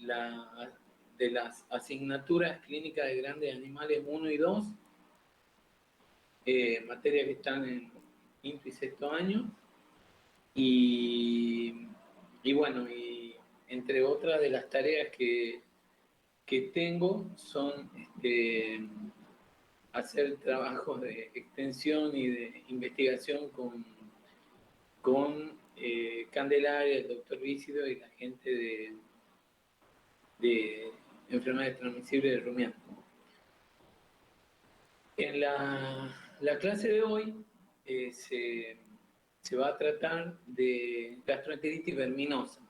de las asignaturas clínicas de grandes animales 1 y 2, materias que están en quinto y sexto año, y bueno, y entre otras de las tareas que tengo son hacer trabajos de extensión y de investigación con Candelaria, el doctor Vícido y la gente de enfermedades transmisibles de rumiantes. En la clase de hoy se va a tratar de gastroenteritis verminosa.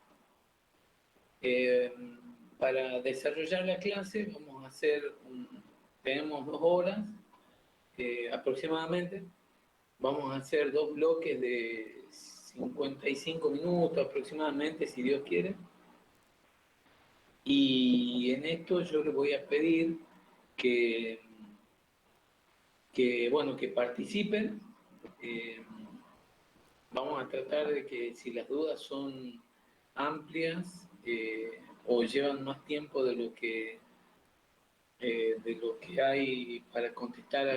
Para desarrollar la clase vamos a hacer, tenemos 2 horas aproximadamente. Vamos a hacer 2 bloques de 55 minutos aproximadamente, si Dios quiere. Y en esto yo les voy a pedir que participen. Vamos a tratar de que si las dudas son amplias o llevan más tiempo de lo que hay para contestar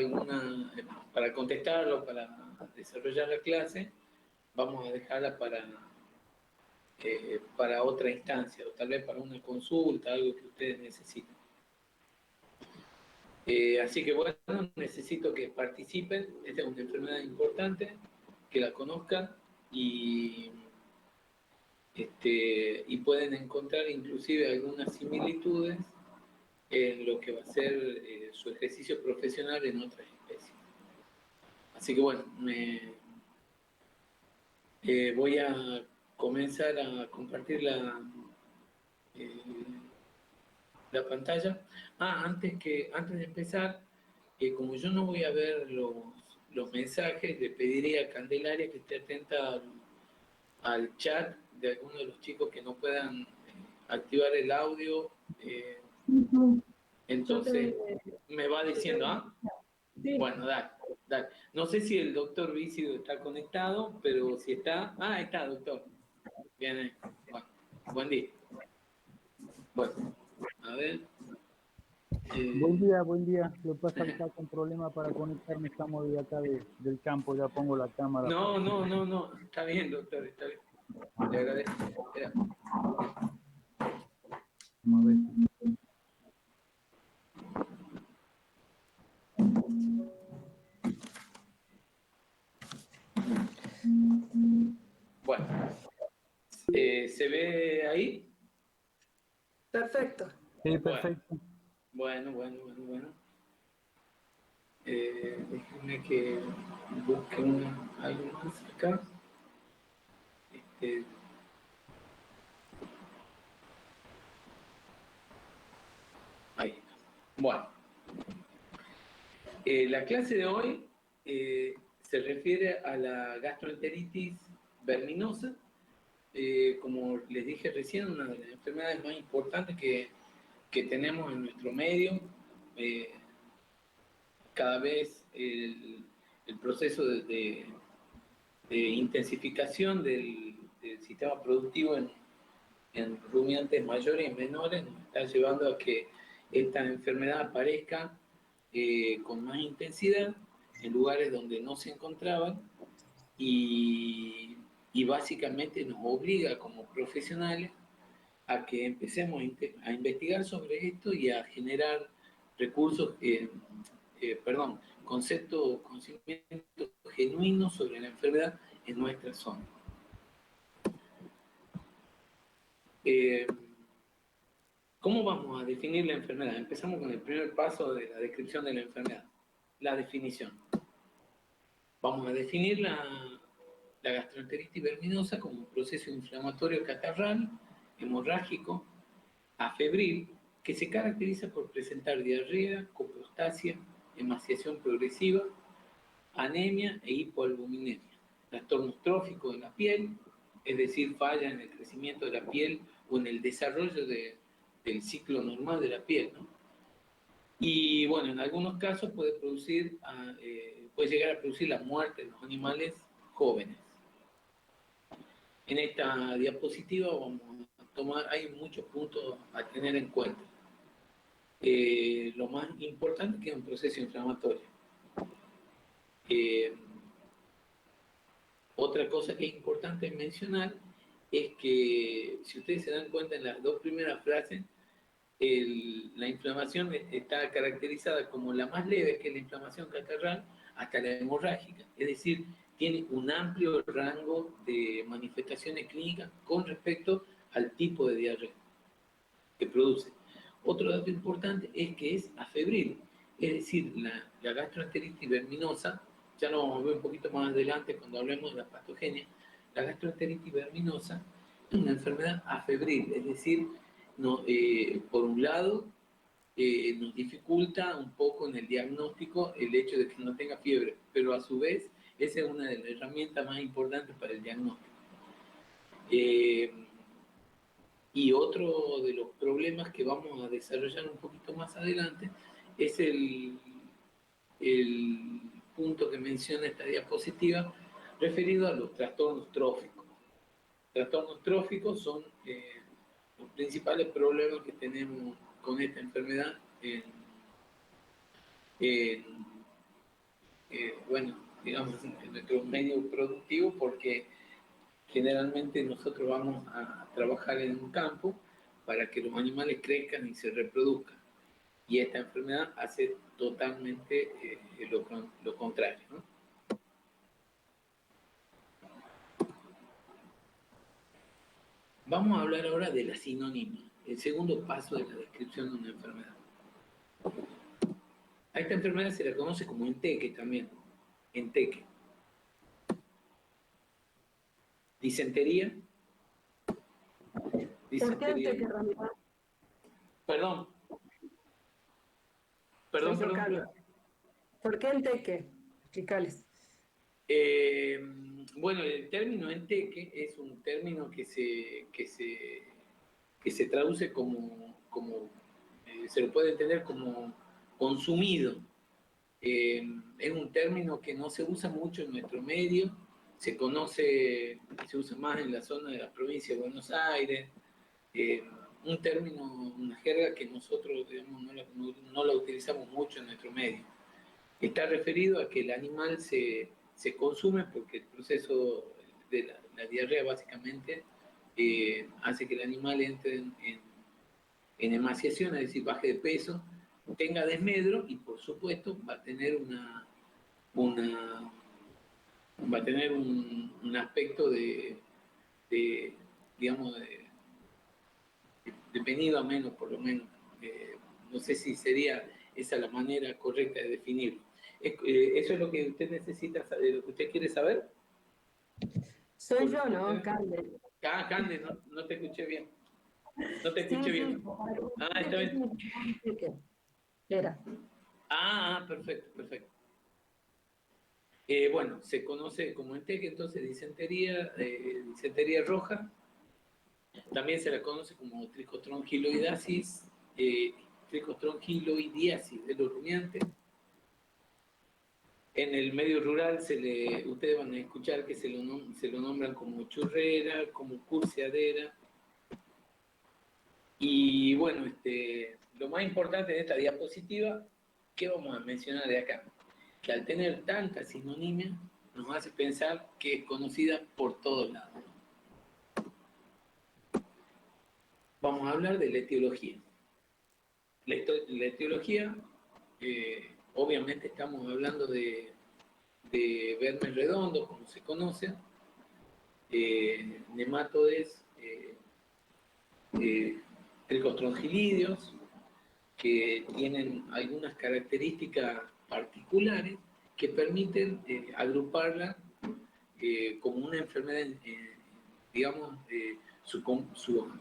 para contestarlo, para desarrollar la clase, vamos a dejarla para otra instancia, o tal vez para una consulta, algo que ustedes necesiten. Así que bueno, necesito que participen. Esta es una enfermedad importante, que la conozcan y pueden encontrar inclusive algunas similitudes en lo que va a ser su ejercicio profesional en otras especies. Así que bueno, voy a comenzar a compartir eh, la pantalla. Antes de empezar, como yo no voy a ver los mensajes, le pediría a Candelaria que esté atenta al chat de algunos de los chicos que no puedan activar el audio. Entonces, me va diciendo, Sí. Bueno, dale. No sé si el doctor Vícido está conectado, pero si está... ahí está, doctor. Bien, bueno, buen día. Bueno, a ver... Buen día. Lo que pasa es que está con problema para conectarme, estamos de acá del campo, ya pongo la cámara. No, está bien, doctor, está bien. Le agradezco. Espera. Vamos a ver. Bueno, ¿se ve ahí? Perfecto. Sí, perfecto. Bueno. Déjenme que busque algo más acá. Ahí está. Bueno, la clase de hoy se refiere a la gastroenteritis verminosa. Como les dije recién, una de las enfermedades más importantes que tenemos en nuestro medio. Cada vez el proceso de intensificación del sistema productivo en rumiantes mayores y menores nos está llevando a que esta enfermedad aparezca con más intensidad en lugares donde no se encontraban y básicamente nos obliga como profesionales a que empecemos a investigar sobre esto y a generar recursos, conocimientos genuinos sobre la enfermedad en nuestra zona. ¿Cómo vamos a definir la enfermedad? Empezamos con el primer paso de la descripción de la enfermedad, la definición. Vamos a definir la gastroenteritis verminosa como un proceso inflamatorio catarral, hemorrágico, afebril, que se caracteriza por presentar diarrea, coprostasia, emaciación progresiva, anemia e hipoalbuminemia, trastornos tróficos de la piel, es decir, falla en el crecimiento de la piel o en el desarrollo del ciclo normal de la piel, ¿no? Y bueno, en algunos casos puede llegar a producir la muerte de los animales jóvenes. En esta diapositiva vamos a hay muchos puntos a tener en cuenta. Lo más importante es que es un proceso inflamatorio. Otra cosa que es importante mencionar es que, si ustedes se dan cuenta en las dos primeras frases, la inflamación está caracterizada como la más leve, que es la inflamación catarral, hasta la hemorrágica. Es decir, tiene un amplio rango de manifestaciones clínicas con respecto al tipo de diarrea que produce. Otro dato importante es que es afebril, es decir, la gastroenteritis verminosa, ya lo vamos a ver un poquito más adelante cuando hablemos de la patogenia. La gastroenteritis verminosa es una enfermedad afebril, es decir, no, por un lado, nos dificulta un poco en el diagnóstico el hecho de que no tenga fiebre, pero a su vez esa es una de las herramientas más importantes para el diagnóstico. Y otro de los problemas que vamos a desarrollar un poquito más adelante es el punto que menciona esta diapositiva referido a los trastornos tróficos. Trastornos tróficos son los principales problemas que tenemos con esta enfermedad bueno, digamos, en nuestro medio productivo, porque generalmente nosotros vamos a trabajar en un campo para que los animales crezcan y se reproduzcan. Y esta enfermedad hace totalmente lo contrario, ¿no? Vamos a hablar ahora de la sinonimia, el segundo paso de la descripción de una enfermedad. A esta enfermedad se la conoce como enteque también, enteque. Disentería. ¿Por qué enteque, Ramiro? Perdón. ¿Por qué enteque? Explicales. Bueno, el término enteque es un término que se traduce como se lo puede entender como consumido. Es un término que no se usa mucho en nuestro medio, se usa más en la zona de la provincia de Buenos Aires, un término, una jerga que nosotros, digamos, no la utilizamos mucho en nuestro medio. Está referido a que el animal se consume porque el proceso de la diarrea básicamente hace que el animal entre en emaciación, es decir, baje de peso, tenga desmedro y por supuesto va a tener un aspecto digamos, de venido a menos, por lo menos. No sé si sería esa la manera correcta de definirlo. ¿Eso es lo que usted necesita saber, lo que usted quiere saber? Soy yo, ¿no? Cande. Cande, no te escuché bien. No te escuché bien. Está bien. Era. Perfecto, perfecto. Bueno, se conoce como enteque, entonces disentería roja. También se la conoce como tricotrongiloidiasis de los rumiantes. En el medio rural ustedes van a escuchar que se lo nombran como churrera, como curseadera. Y bueno, lo más importante de esta diapositiva, ¿qué vamos a mencionar de acá? Que al tener tanta sinonimia, nos hace pensar que es conocida por todos lados. Vamos a hablar de la etiología. La etiología, obviamente estamos hablando de vermes redondos, como se conoce, nematodes, tricostrongilidios, que tienen algunas características particulares que permiten agruparla como una enfermedad, digamos, su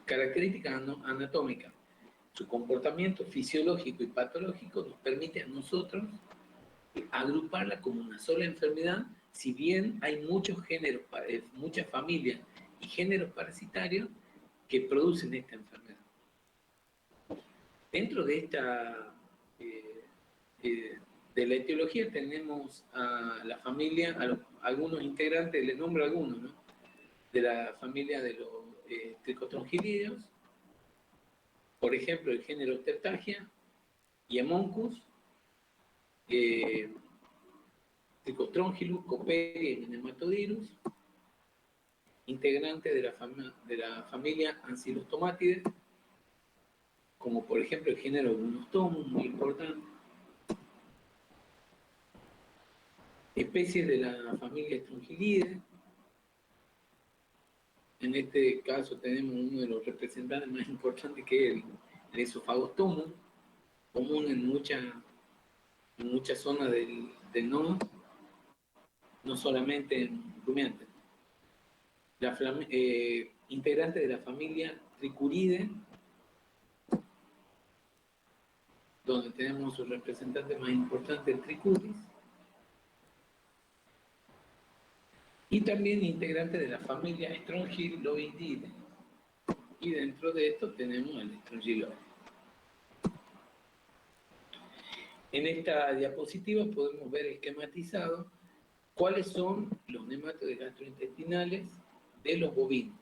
característica anatómica, su comportamiento fisiológico y patológico nos permite a nosotros agruparla como una sola enfermedad, si bien hay muchos géneros, muchas familias y géneros parasitarios que producen esta enfermedad. Dentro de esta de la etiología tenemos a la familia, algunos integrantes, les nombro algunos, ¿no? De la familia de los tricotronchilideos, por ejemplo, el género Ostertagia y Hemoncus, Tricotronchilus, Coperia y Nematodirus, integrantes de la familia Ancylostomatidae, como por ejemplo el género Bunostomum, muy importante, especies de la familia Strongilidae. En este caso tenemos uno de los representantes más importantes, que es el Esophagostomum, común en muchas zonas del nodo, no solamente en rumiantes. Integrante de la familia Tricuridae, donde tenemos su representante más importante, el Tricuris, y también integrante de la familia Strongyloididae, y dentro de esto tenemos el Strongyloides. En esta diapositiva podemos ver esquematizado cuáles son los nematodes gastrointestinales de los bovinos.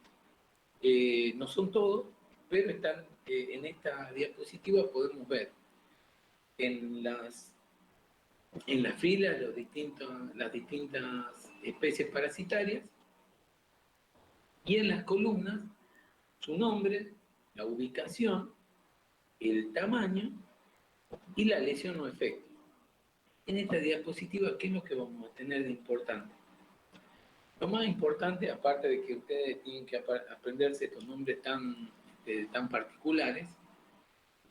No son todos, pero están en esta diapositiva. Podemos ver en la fila las distintas especies parasitarias, y en las columnas su nombre, la ubicación, el tamaño y la lesión o efecto. En esta diapositiva, ¿qué es lo que vamos a tener de importante? Lo más importante, aparte de que ustedes tienen que aprenderse estos nombres tan particulares,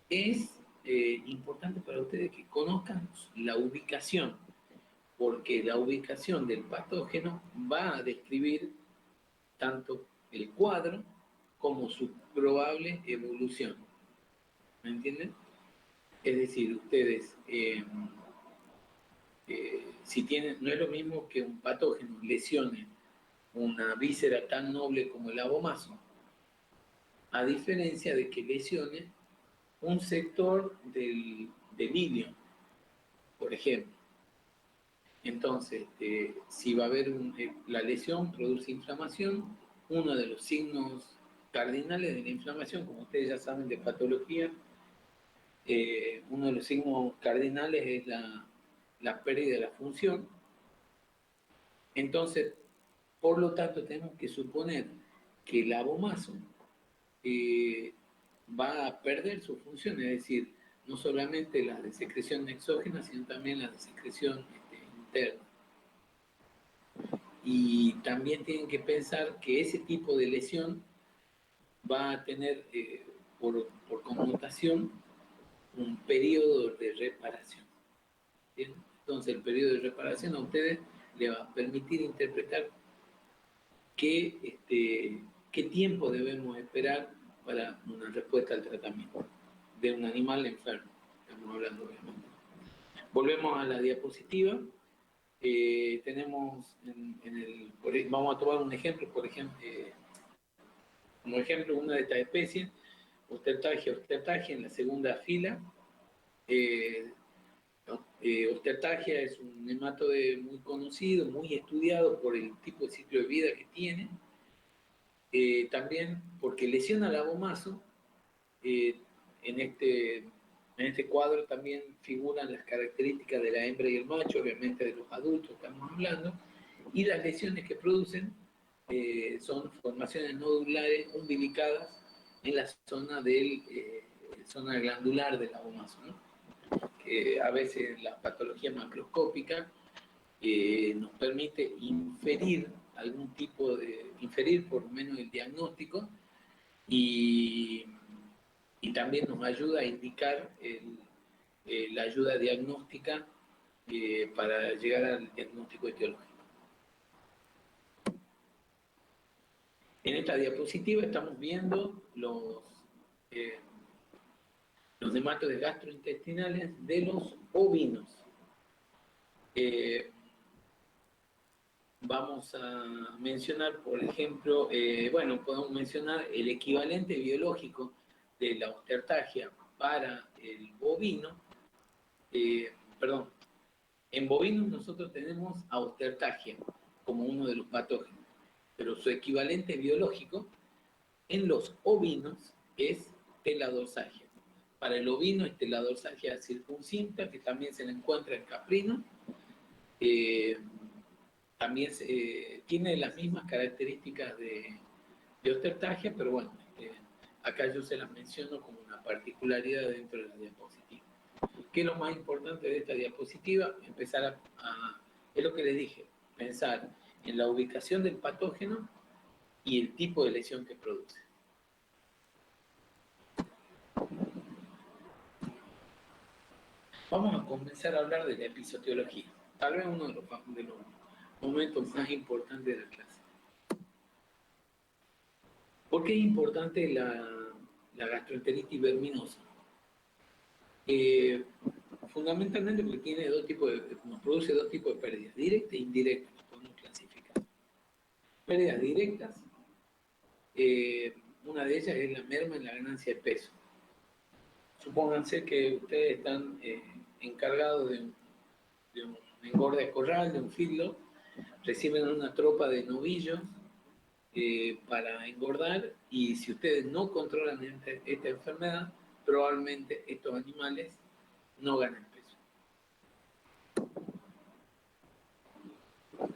es importante para ustedes que conozcan la ubicación, porque la ubicación del patógeno va a describir tanto el cuadro como su probable evolución. ¿Me entienden? Es decir, ustedes, si tienen, no es lo mismo que un patógeno lesione una víscera tan noble como el abomaso, a diferencia de que lesione un sector del ilio, por ejemplo. Entonces, si va a haber la lesión, produce inflamación. Uno de los signos cardinales de la inflamación, como ustedes ya saben de patología, uno de los signos cardinales es la pérdida de la función. Entonces, por lo tanto, tenemos que suponer que el abomaso va a perder su función, es decir, no solamente la de secreción exógena, sino también la de secreción interna. Y también tienen que pensar que ese tipo de lesión va a tener, por connotación, un periodo de reparación. ¿Bien? Entonces, el periodo de reparación a ustedes le va a permitir interpretar qué tiempo debemos esperar para una respuesta al tratamiento de un animal enfermo. Estamos hablando, obviamente. Volvemos a la diapositiva. Tenemos vamos a tomar un ejemplo, como ejemplo, una de estas especies, Ostertagia en la segunda fila. Ostertagia es un nematode muy conocido, muy estudiado por el tipo de ciclo de vida que tiene. También porque lesiona al abomaso. En este cuadro también figuran las características de la hembra y el macho, obviamente de los adultos estamos hablando, y las lesiones que producen son formaciones nodulares umbilicadas en la zona glandular del abomaso, ¿no? Que a veces la patología macroscópica nos permite inferir por lo menos el diagnóstico, y también nos ayuda a indicar la ayuda diagnóstica para llegar al diagnóstico etiológico. En esta diapositiva estamos viendo los nematodes gastrointestinales de los ovinos. Vamos a mencionar, por ejemplo, podemos mencionar el equivalente biológico de la Ostertagia para el bovino. En bovinos nosotros tenemos a Ostertagia como uno de los patógenos, pero su equivalente biológico En los ovinos es teladorsalgia. Para el ovino es teladorsalgia circuncinta, que también se le encuentra en caprino. También tiene las mismas características de ostertagia, pero bueno, acá yo se las menciono como una particularidad dentro de la diapositiva. ¿Qué es lo más importante de esta diapositiva? Empezar es lo que les dije, pensar en la ubicación del patógeno y el tipo de lesión que produce. Vamos a comenzar a hablar de la episodiología, tal vez uno de los momentos más importantes de la clase. ¿Por qué es importante la gastroenteritis verminosa? Fundamentalmente porque tiene nos produce dos tipos de pérdidas, directas e indirectas, las podemos clasificar. Pérdidas directas, una de ellas es la merma en la ganancia de peso. Supónganse que ustedes están encargados de un engorde de corral, de un feedlot, reciben una tropa de novillos para engordar, y si ustedes no controlan esta enfermedad, probablemente estos animales no ganen peso.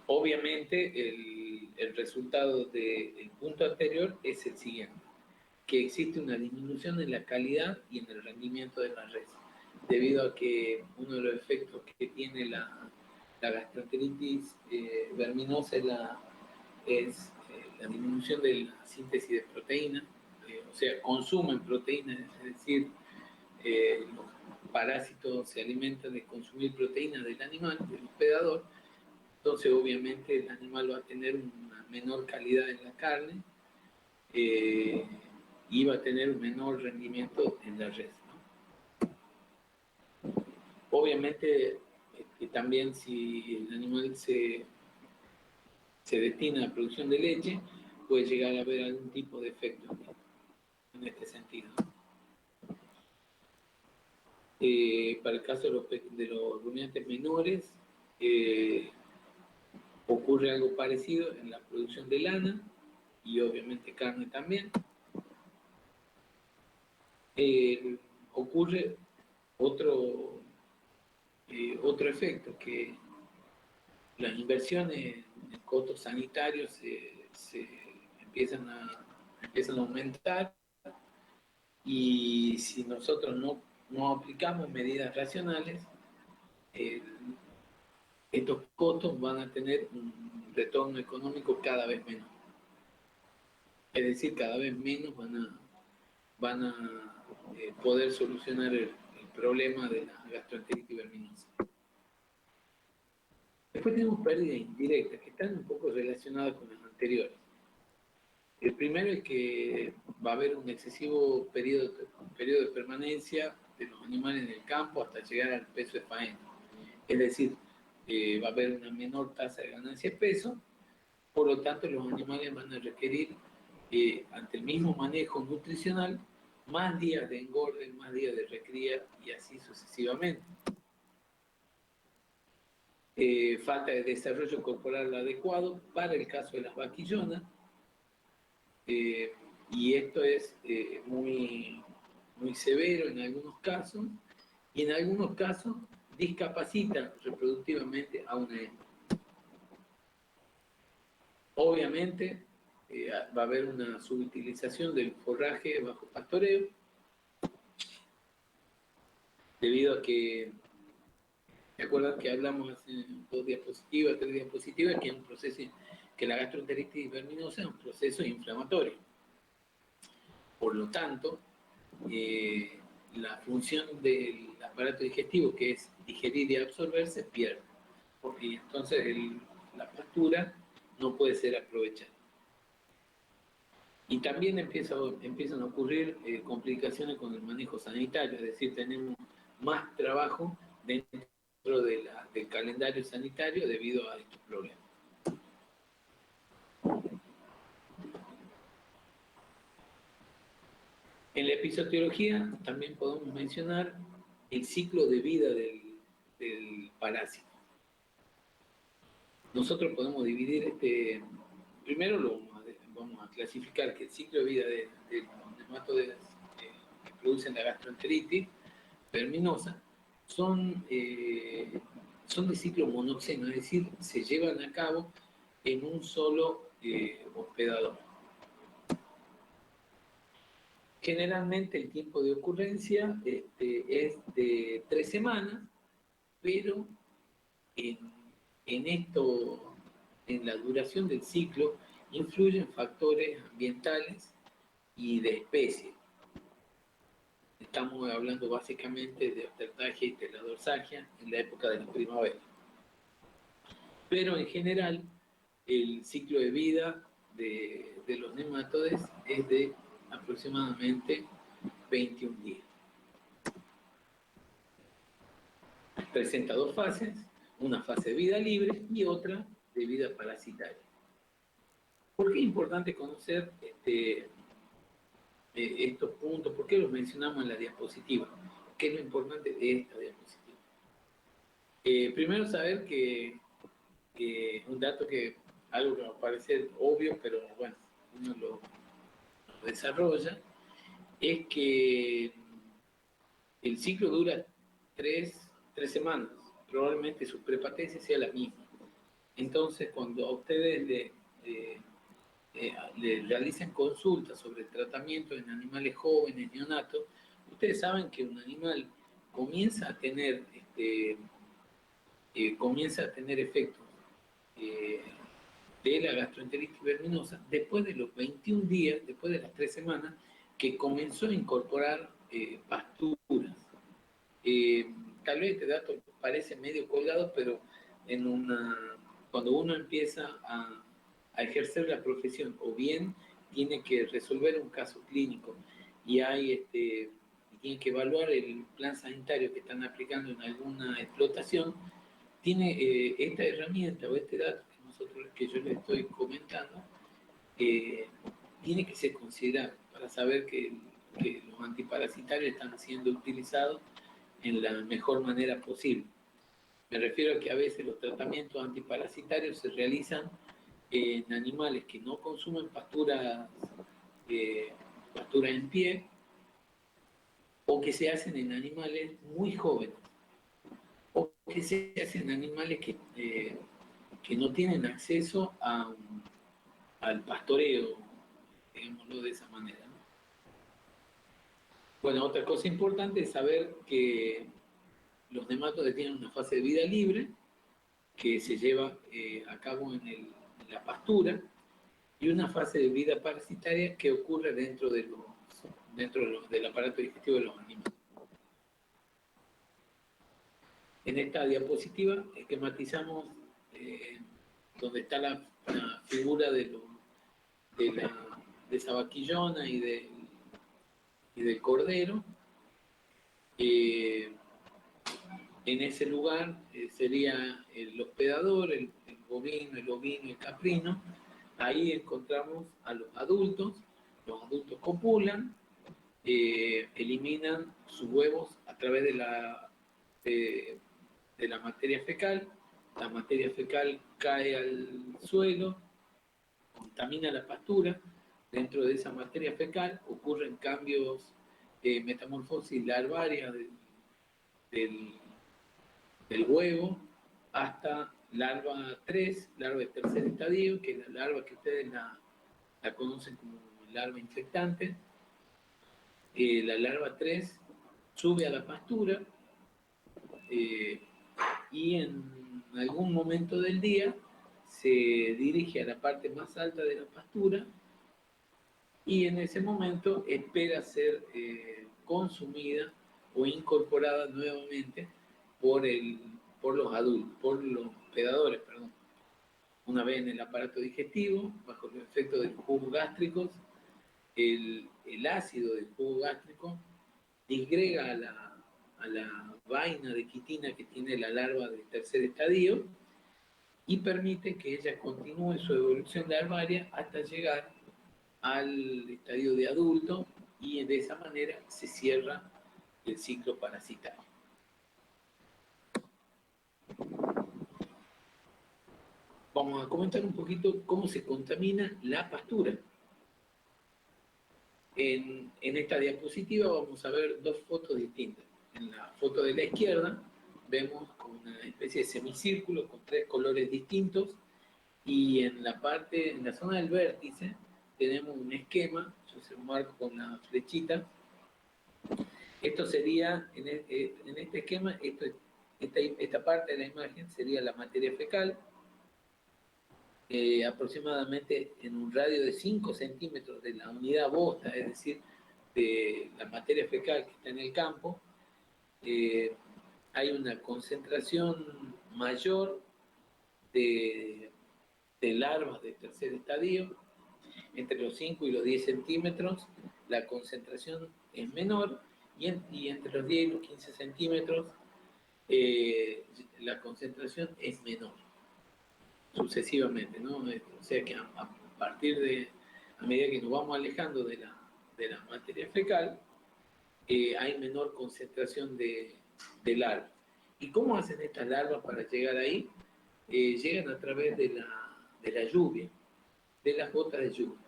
Obviamente el resultado del punto anterior es el siguiente, que existe una disminución en la calidad y en el rendimiento de la res, debido a que uno de los efectos que tiene la gastroenteritis verminosa es la disminución de la síntesis de proteína, o sea, consumen proteínas, es decir, los parásitos se alimentan de consumir proteínas del animal, del hospedador. Entonces obviamente el animal va a tener una menor calidad en la carne y va a tener un menor rendimiento en la res, ¿no? Obviamente también si el animal se destina a la producción de leche, puede llegar a haber algún tipo de efecto en este sentido. Para el caso de los rumiantes menores, ocurre algo parecido en la producción de lana y obviamente carne también. Ocurre otro efecto, que las inversiones en costos sanitarios se empiezan a aumentar, y si nosotros no aplicamos medidas racionales, estos costos van a tener un retorno económico cada vez menor. Es decir, cada vez menos van a poder solucionar el problema de la gastroenteritis verminosa. Después tenemos pérdidas indirectas, que están un poco relacionadas con las anteriores. El primero es que va a haber un excesivo periodo de permanencia de los animales en el campo hasta llegar al peso de faena. Es decir, va a haber una menor tasa de ganancia de peso, por lo tanto los animales van a requerir, ante el mismo manejo nutricional, más días de engorde, más días de recría y así sucesivamente. Falta de desarrollo corporal adecuado para el caso de las vaquillonas, y esto es muy severo en algunos casos, y en algunos casos discapacita reproductivamente a una hembra. Obviamente va a haber una subutilización del forraje bajo pastoreo, debido a que, ¿se acuerdan que hablamos hace 2 diapositivas, 3 diapositivas, que es un proceso, que la gastroenteritis verminosa es un proceso inflamatorio? Por lo tanto, la función del aparato digestivo, que es digerir y absorber, se pierde. Y entonces la pastura no puede ser aprovechada. Y también empiezan a ocurrir complicaciones con el manejo sanitario, es decir, tenemos más trabajo dentro del calendario sanitario debido a estos problemas. En la episodiología también podemos mencionar el ciclo de vida del parásito. Nosotros podemos dividir primero vamos a clasificar que el ciclo de vida de los nematodes que producen la gastroenteritis verminosa son de ciclo monoxeno, es decir, se llevan a cabo en un solo hospedador. Generalmente el tiempo de ocurrencia es de 3 semanas, pero en la duración del ciclo influyen factores ambientales y de especie. Estamos hablando básicamente de Ostertagia y Teladorsagia en la época de la primavera. Pero en general, el ciclo de vida de los nematodes es de aproximadamente 21 días. Presenta 2 fases, una fase de vida libre y otra de vida parasitaria. ¿Por qué es importante conocer estos puntos? ¿Por qué los mencionamos en la diapositiva? ¿Qué es lo importante de esta diapositiva? Primero saber que un dato algo que nos parece obvio, pero bueno, uno lo desarrolla, es que el ciclo dura 3 semanas. Probablemente su prepatencia sea la misma. Entonces, cuando a ustedes le realicen consultas sobre el tratamiento en animales jóvenes, neonatos, ustedes saben que un animal comienza a tener efectos de la gastroenteritis verminosa después de los 21 días, después de las 3 semanas, que comenzó a incorporar pasturas. Tal vez este dato parece medio colgado, pero cuando uno empieza a ejercer la profesión, o bien tiene que resolver un caso clínico y tiene que evaluar el plan sanitario que están aplicando en alguna explotación, tiene esta herramienta o este dato que yo les estoy comentando, tiene que ser considerado para saber que los antiparasitarios están siendo utilizados en la mejor manera posible. Me refiero a que a veces los tratamientos antiparasitarios se realizan en animales que no consumen pastura en pie, o que se hacen en animales muy jóvenes, o que se hacen en animales que no tienen acceso al pastoreo, digámoslo de esa manera, ¿no? Bueno, otra cosa importante es saber que los nematodes tienen una fase de vida libre que se lleva a cabo en la pastura, y una fase de vida parasitaria que ocurre dentro del aparato digestivo de los animales. En esta diapositiva esquematizamos donde está la figura de esa vaquillona y del cordero. En ese lugar sería el hospedador, el bovino, el ovino y el caprino. Ahí encontramos a los adultos copulan, eliminan sus huevos a través de la materia fecal. La materia fecal cae al suelo, contamina la pastura. Dentro de esa materia fecal ocurren cambios de metamorfosis larvaria del huevo hasta larva 3, larva de tercer estadio, que es la larva que ustedes la conocen como larva infectante. La larva 3 sube a la pastura y en algún momento del día se dirige a la parte más alta de la pastura, y en ese momento espera ser consumida o incorporada nuevamente por los adultos, por los hospedadores, perdón. Una vez en el aparato digestivo, bajo los efectos de los jugos gástricos, el ácido del jugo gástrico disgrega a la vaina de quitina que tiene la larva del tercer estadio y permite que ella continúe su evolución larvaria hasta llegar al estadio de adulto, y de esa manera se cierra el ciclo parasitario. Vamos a comentar un poquito cómo se contamina la pastura. En esta diapositiva vamos a ver dos fotos distintas. En la foto de la izquierda vemos una especie de semicírculo con tres colores distintos, y en la zona del vértice tenemos un esquema, yo se lo marco con la flechita. Esto sería, en este esquema, esta parte de la imagen sería la materia fecal, aproximadamente en un radio de 5 centímetros de la unidad bosta, es decir, de la materia fecal que está en el campo. Hay una concentración mayor de larvas de tercer estadio. Entre los 5 y los 10 centímetros la concentración es menor, y entre los 10 y los 15 centímetros la concentración es menor, sucesivamente, ¿no? O sea que a medida que nos vamos alejando de la materia fecal, hay menor concentración de larvas. ¿Y cómo hacen estas larvas para llegar ahí? Llegan a través de la lluvia, de las gotas de lluvia.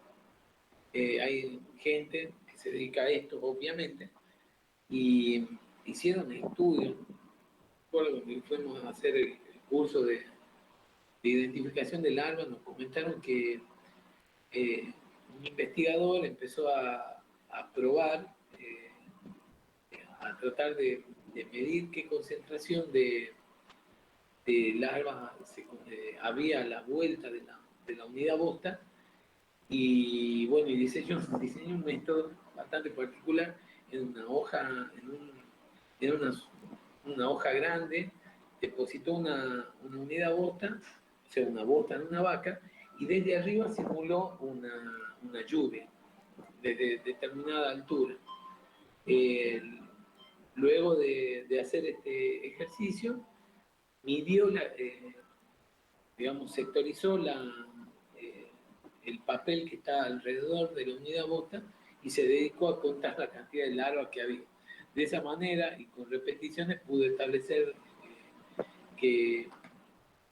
Hay gente que se dedica a esto, obviamente, y hicieron estudios. Cuando fuimos a hacer el curso de identificación de larvas, nos comentaron que un investigador empezó a probar, a tratar de medir qué concentración de larvas había a la vuelta de la unidad bosta. Y bueno, y diseñó un método bastante particular en una hoja, en una hoja grande, depositó una unidad bosta, o sea, una bosta en una vaca, y desde arriba simuló una lluvia desde determinada altura. Luego de hacer este ejercicio, midió digamos, sectorizó el papel que está alrededor de la unidad bosta y se dedicó a contar la cantidad de larvas que había. De esa manera, y con repeticiones, pudo establecer que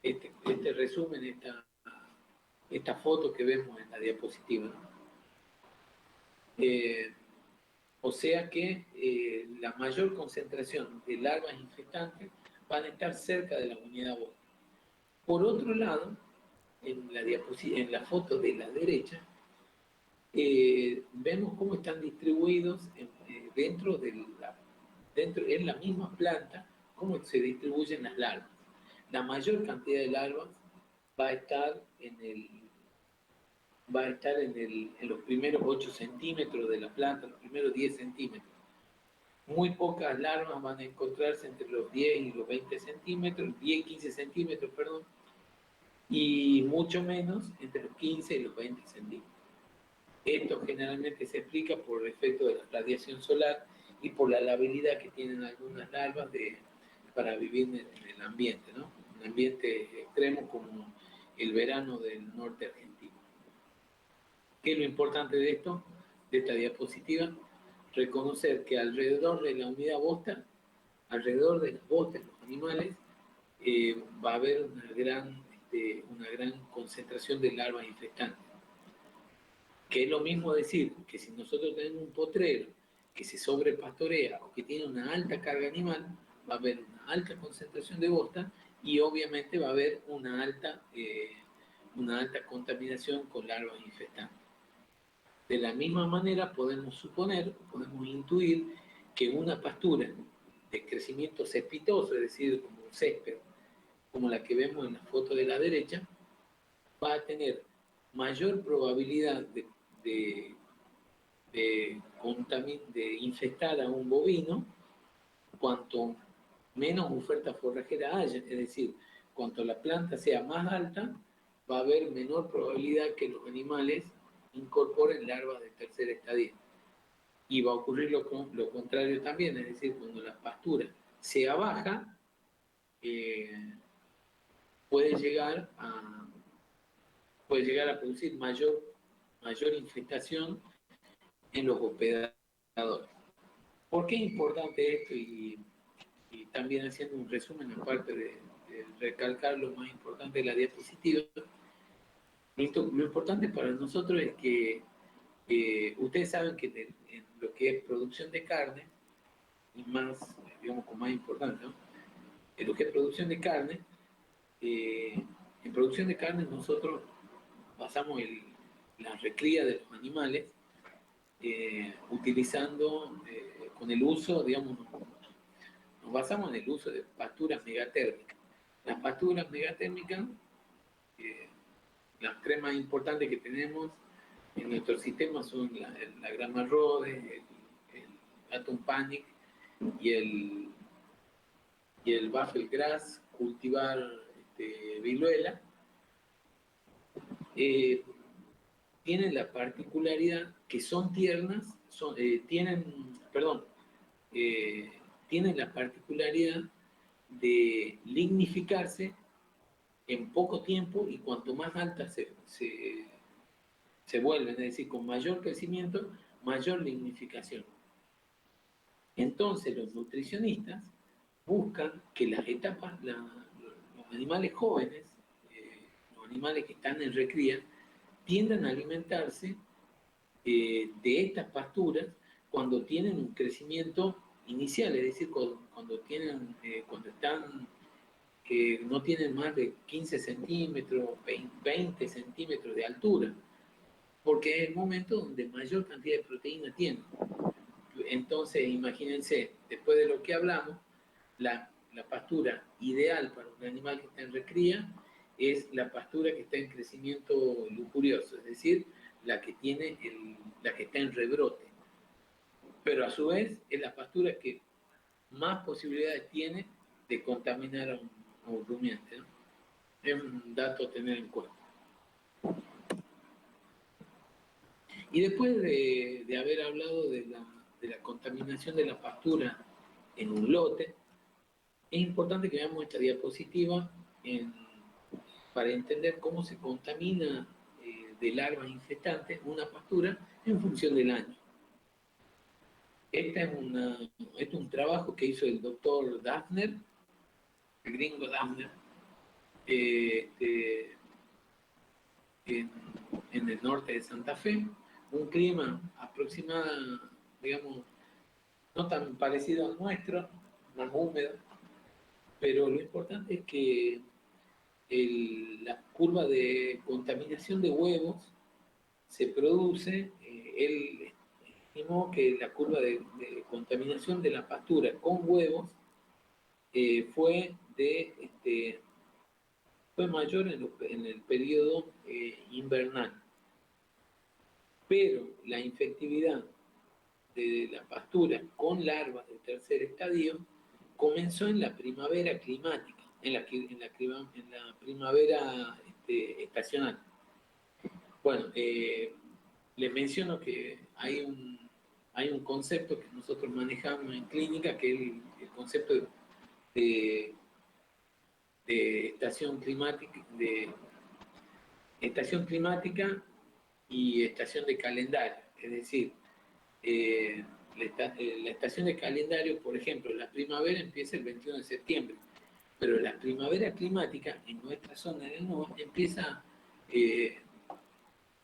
este resumen, esta foto que vemos en la diapositiva, ¿no? O sea que la mayor concentración de larvas infectantes van a estar cerca de la unidad bosta. Por otro lado, en la foto de la derecha, vemos cómo están distribuidos en la misma planta, cómo se distribuyen las larvas. La mayor cantidad de larvas va a estar en los primeros 8 centímetros de la planta, los primeros 10 centímetros. Muy pocas larvas van a encontrarse entre los 10 y los 20 centímetros, 10 y 15 centímetros, perdón, y mucho menos entre los 15 y los 20 centímetros. Esto generalmente se explica por el efecto de la radiación solar y por la labilidad que tienen algunas larvas para vivir en el ambiente, ¿no? Un ambiente extremo como el verano del norte argentino. ¿Qué es lo importante de esto, de esta diapositiva? Reconocer que alrededor de la unidad bosta, alrededor de las bostas, los animales, va a haber una gran concentración de larvas infectantes. Que es lo mismo decir que si nosotros tenemos un potrero que se sobrepastorea o que tiene una alta carga animal, va a haber una alta concentración de bosta y obviamente va a haber una alta contaminación con larvas infectantes. De la misma manera podemos intuir que una pastura de crecimiento cespitoso, es decir, como un césped, como la que vemos en la foto de la derecha, va a tener mayor probabilidad de infectar a un bovino cuanto menos oferta forrajera haya. Es decir, cuanto la planta sea más alta, va a haber menor probabilidad que los animales incorporen larvas de tercer estadio. Y va a ocurrir lo contrario también, es decir, cuando la pastura sea baja, puede llegar a producir mayor infestación en los hospedadores. ¿Por qué es importante esto? Y también haciendo un resumen, aparte de recalcar lo más importante de la diapositiva, lo importante para nosotros es que Ustedes saben que en lo que es producción de carne, y más, digamos, con más importancia, ¿no? En lo que es producción de carne, en producción de carne nosotros basamos la recría de los animales utilizando, con el uso, digamos, nos basamos en el uso de pasturas megatérmicas. Las pasturas megatérmicas, las tres más importantes que tenemos en nuestro sistema son la grama Rhodes, el Atom Panic y el Buffel Grass, cultivar viruela. Tienen la particularidad que son tiernas, tienen la particularidad de lignificarse en poco tiempo y cuanto más altas se vuelven, es decir, con mayor crecimiento, mayor lignificación. Entonces los nutricionistas buscan que las etapas, los animales jóvenes, los animales que están en recría, tiendan a alimentarse de estas pasturas cuando tienen un crecimiento inicial, es decir, cuando están, que no tienen más de 15 centímetros, 20 centímetros de altura, porque es el momento donde mayor cantidad de proteína tienen. Entonces, imagínense, después de lo que hablamos, la pastura ideal para un animal que está en recría es la pastura que está en crecimiento lujurioso, es decir, la que está en rebrote. Pero a su vez es la pastura que más posibilidades tiene de contaminar a un rumiante, ¿no? Es un dato a tener en cuenta. Y después de haber hablado de la contaminación de la pastura en un lote, es importante que veamos esta diapositiva para entender cómo se contamina de larvas infestantes una pastura en función del año. Este es un trabajo que hizo el doctor Daphner, el gringo Daphner, en el norte de Santa Fe, un clima aproximado, digamos, no tan parecido al nuestro, más húmedo, pero lo importante es que la curva de contaminación de huevos se produce, él estimó que la curva de contaminación de la pastura con huevos fue mayor en el periodo invernal. Pero la infectividad de la pastura con larvas del tercer estadio comenzó en la primavera climática, en la primavera estacional. Bueno, les menciono que hay un concepto que nosotros manejamos en clínica, que es el concepto de estación climática, y estación de calendario. Es decir, la estación de calendario, por ejemplo, la primavera empieza el 21 de septiembre, pero la primavera climática en nuestra zona del norte empieza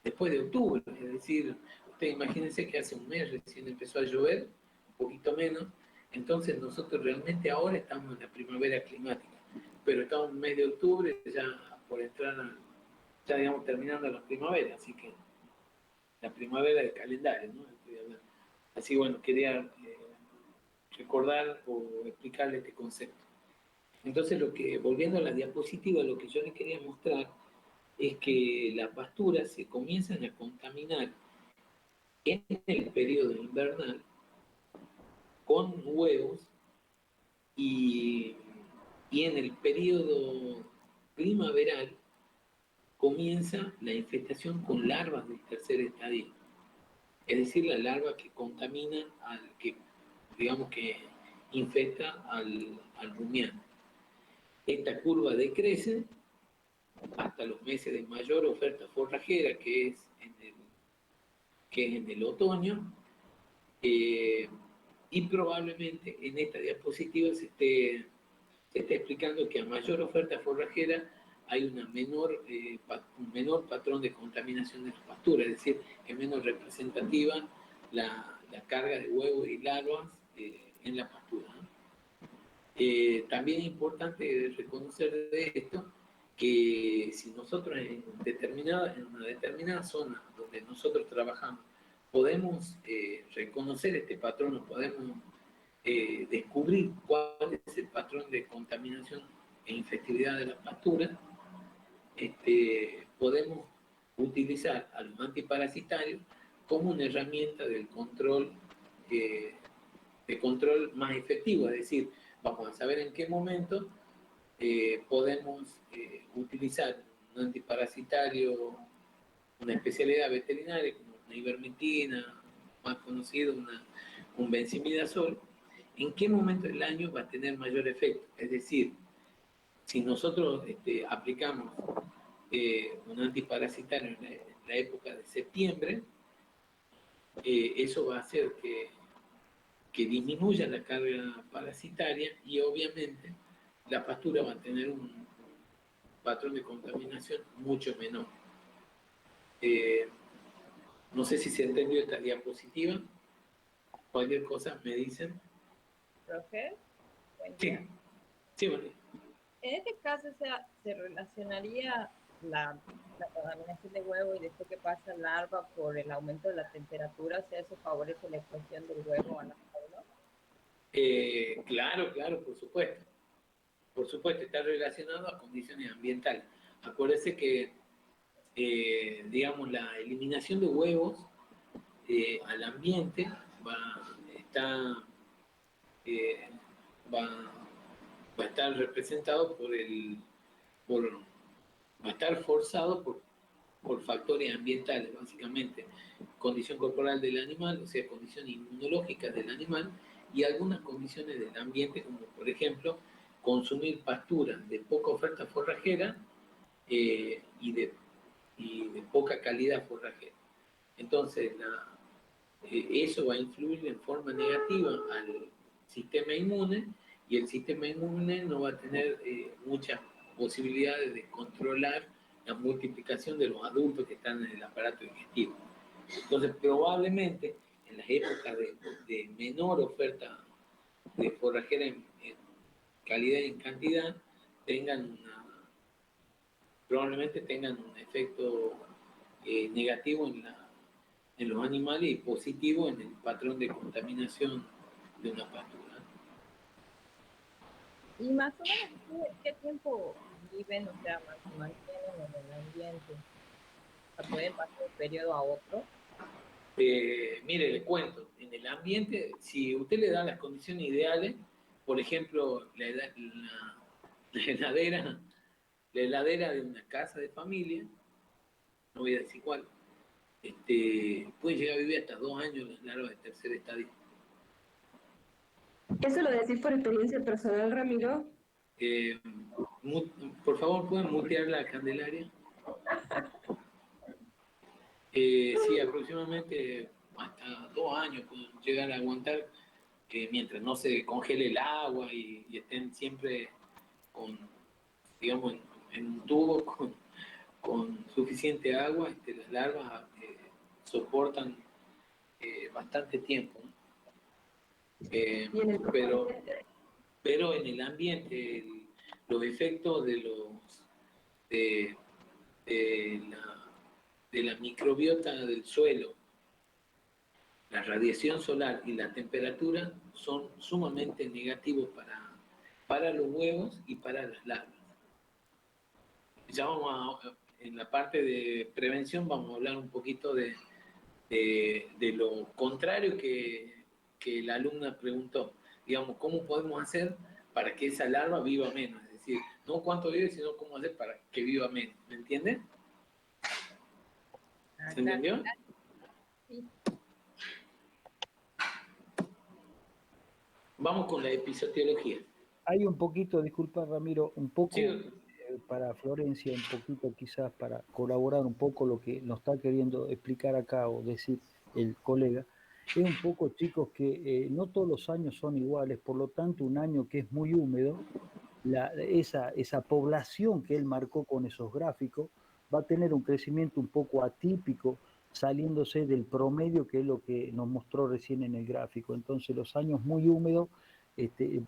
después de octubre. Es decir, ustedes imagínense que hace un mes recién empezó a llover, un poquito menos, entonces nosotros realmente ahora estamos en la primavera climática, pero estamos en el mes de octubre ya por entrar, ya digamos terminando la primavera, así que la primavera del calendario, ¿no? Así bueno, quería recordar o explicarle este concepto. Entonces, volviendo a la diapositiva, lo que yo les quería mostrar es que las pasturas se comienzan a contaminar en el periodo invernal con huevos y en el periodo primaveral comienza la infestación con larvas del tercer estadio. Es decir, la larva que contamina, digamos que infecta al rumiante. Esta curva decrece hasta los meses de mayor oferta forrajera, que es en el otoño, y probablemente en esta diapositiva se esté explicando que a mayor oferta forrajera hay una un menor patrón de contaminación de las pasturas, es decir, es menos representativa la carga de huevos y larvas en la pastura, ¿no? También es importante reconocer de esto que si nosotros en una determinada zona donde nosotros trabajamos podemos reconocer este patrón o podemos descubrir cuál es el patrón de contaminación e infectividad de las pasturas, podemos utilizar a los antiparasitarios como una herramienta de control más efectivo, es decir, vamos a saber en qué momento podemos utilizar un antiparasitario, una especialidad veterinaria como una ivermectina, más conocido, un benzimidazol, en qué momento del año va a tener mayor efecto. Es decir, si nosotros aplicamos un antiparasitario en la época de septiembre, eso va a hacer que disminuya la carga parasitaria y obviamente la pastura va a tener un patrón de contaminación mucho menor. No sé si se entendió esta diapositiva. Cualquier cosa me dicen. Profe, buen Sí, día. sí, bueno. En este caso se relacionaría la contaminación de huevo y después que pasa el larva por el aumento de la temperatura, o sea, eso favorece la explosión del huevo a la fauna. Claro, claro, por supuesto. Por supuesto, está relacionado a condiciones ambientales. Acuérdese que, digamos, la eliminación de huevos al ambiente eh, va, va a estar representado va a estar forzado por factores ambientales, básicamente. Condición corporal del animal, o sea, condiciones inmunológicas del animal y algunas condiciones del ambiente, como por ejemplo, consumir pasturas de poca oferta forrajera y de poca calidad forrajera. Entonces, eso va a influir en forma negativa al sistema inmune y el sistema inmune no va a tener muchas posibilidades de controlar la multiplicación de los adultos que están en el aparato digestivo. Entonces, probablemente en las épocas de menor oferta de forrajera en calidad y en cantidad, probablemente tengan un efecto negativo en los animales y positivo en el patrón de contaminación de una pastura. Y más o menos, ¿qué tiempo viven, o sea, se mantienen en el ambiente? ¿Pueden pasar de un periodo a otro? Mire, le cuento, en el ambiente, si usted le da las condiciones ideales, por ejemplo, la heladera de una casa de familia, no voy a decir cuál, puede llegar a vivir hasta 2 años las larvas de tercer estadio. ¿Eso lo decís por experiencia personal, Ramiro? Por favor, ¿pueden mutear la Candelaria? Sí, aproximadamente hasta 2 años pueden llegar a aguantar mientras no se congele el agua y estén siempre digamos, en un tubo con suficiente agua, las larvas soportan bastante tiempo, ¿no? Pero, pero en el ambiente, los efectos de, de de la microbiota del suelo, la radiación solar y la temperatura son sumamente negativos para los huevos y para las larvas. Ya en la parte de prevención vamos a hablar un poquito de lo contrario que la alumna preguntó. Digamos, ¿cómo podemos hacer para que esa larva viva menos? Es decir, no cuánto vive, sino cómo hacer para que viva menos. ¿Me entienden? ¿Se entendió? Sí. Vamos con la episodiología. Hay un poquito, disculpa Ramiro, un poco Sí, para Florencia, un poquito quizás para colaborar un poco lo que nos está queriendo explicar acá o decir el colega. Es un poco, chicos, que no todos los años son iguales, por lo tanto un año que es muy húmedo esa población que él marcó con esos gráficos va a tener un crecimiento un poco atípico, saliéndose del promedio, que es lo que nos mostró recién en el gráfico. Entonces, los años muy húmedos,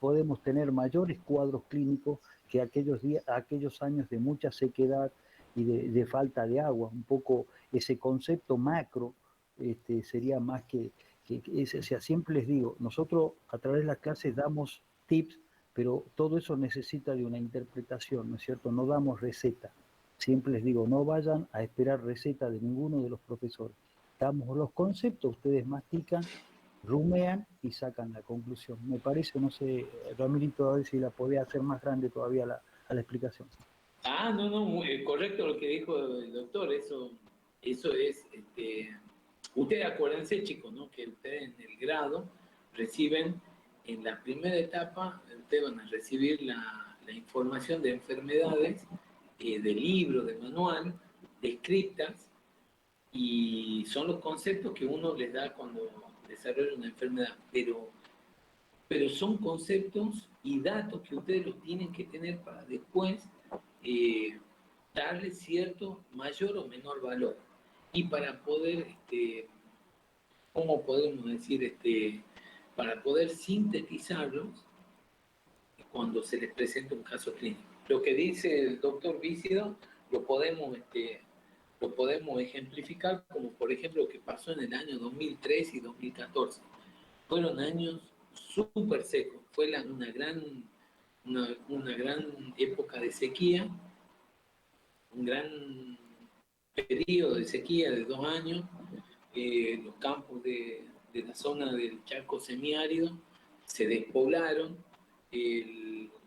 podemos tener mayores cuadros clínicos que aquellos años de mucha sequedad y de falta de agua. Un poco ese concepto macro sería más que o sea, siempre les digo, nosotros a través de las clases damos tips, pero todo eso necesita de una interpretación, ¿no es cierto? No damos receta. Siempre les digo, no vayan a esperar receta de ninguno de los profesores. Damos los conceptos, ustedes mastican, rumean y sacan la conclusión. Me parece, no sé, Ramirito, a ver si la podía hacer más grande todavía a la explicación. Ah, no, no, muy, correcto lo que dijo el doctor, eso es, ustedes acuérdense, chicos, ¿no? Que ustedes en el grado reciben, en la primera etapa, ustedes van a recibir la información de enfermedades, de libro, de manual, descritas, y son los conceptos que uno les da cuando desarrolla una enfermedad, pero son conceptos y datos que ustedes los tienen que tener para después darle cierto mayor o menor valor. Y para poder, ¿cómo podemos decir? Para poder sintetizarlos cuando se les presenta un caso clínico. Lo que dice el doctor Vícido lo podemos ejemplificar como, por ejemplo, lo que pasó en el año 2003 y 2014. Fueron años súper secos. Fue una gran época de sequía, un gran periodo de sequía de 2 años. Los campos de la zona del Chaco semiárido se despoblaron,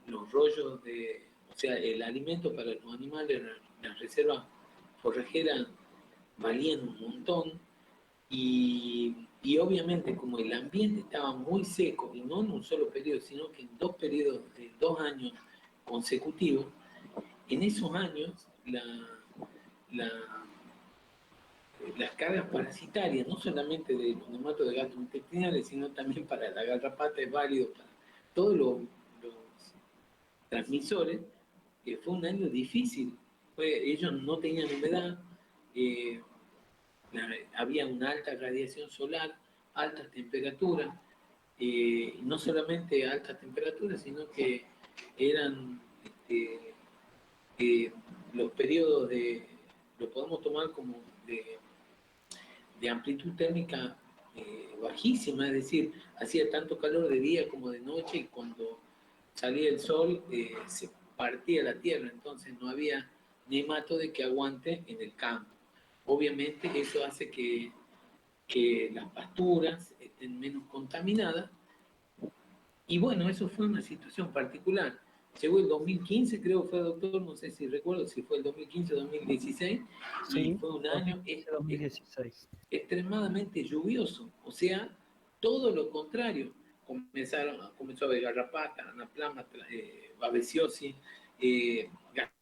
los rollos o sea, el alimento para los animales, las reservas forrajeras valían un montón, y obviamente como el ambiente estaba muy seco, y no en un solo periodo, sino que en 2 periodos de 2 años consecutivos, en esos años la, las cargas parasitarias, no solamente de los nematodos gastrointestinales, sino también para la garrapata, es válido para todos los transmisores. Fue un año difícil. Ellos no tenían humedad, eh, había una alta radiación solar, altas temperaturas, no solamente altas temperaturas, sino que eran eh, los periodos lo podemos tomar como de amplitud térmica bajísima, es decir, hacía tanto calor de día como de noche, y cuando salía el sol se partía la tierra, entonces no había nematode que aguante en el campo. Obviamente eso hace que las pasturas estén menos contaminadas, y bueno, eso fue una situación particular. Llegó el 2015, creo que fue, doctor, no sé si recuerdo si fue el 2015 o 2016, Sí, y fue un año 2016. extremadamente lluvioso, o sea, todo lo contrario. Comenzó a haber garrapata, anaplama, babesiosis,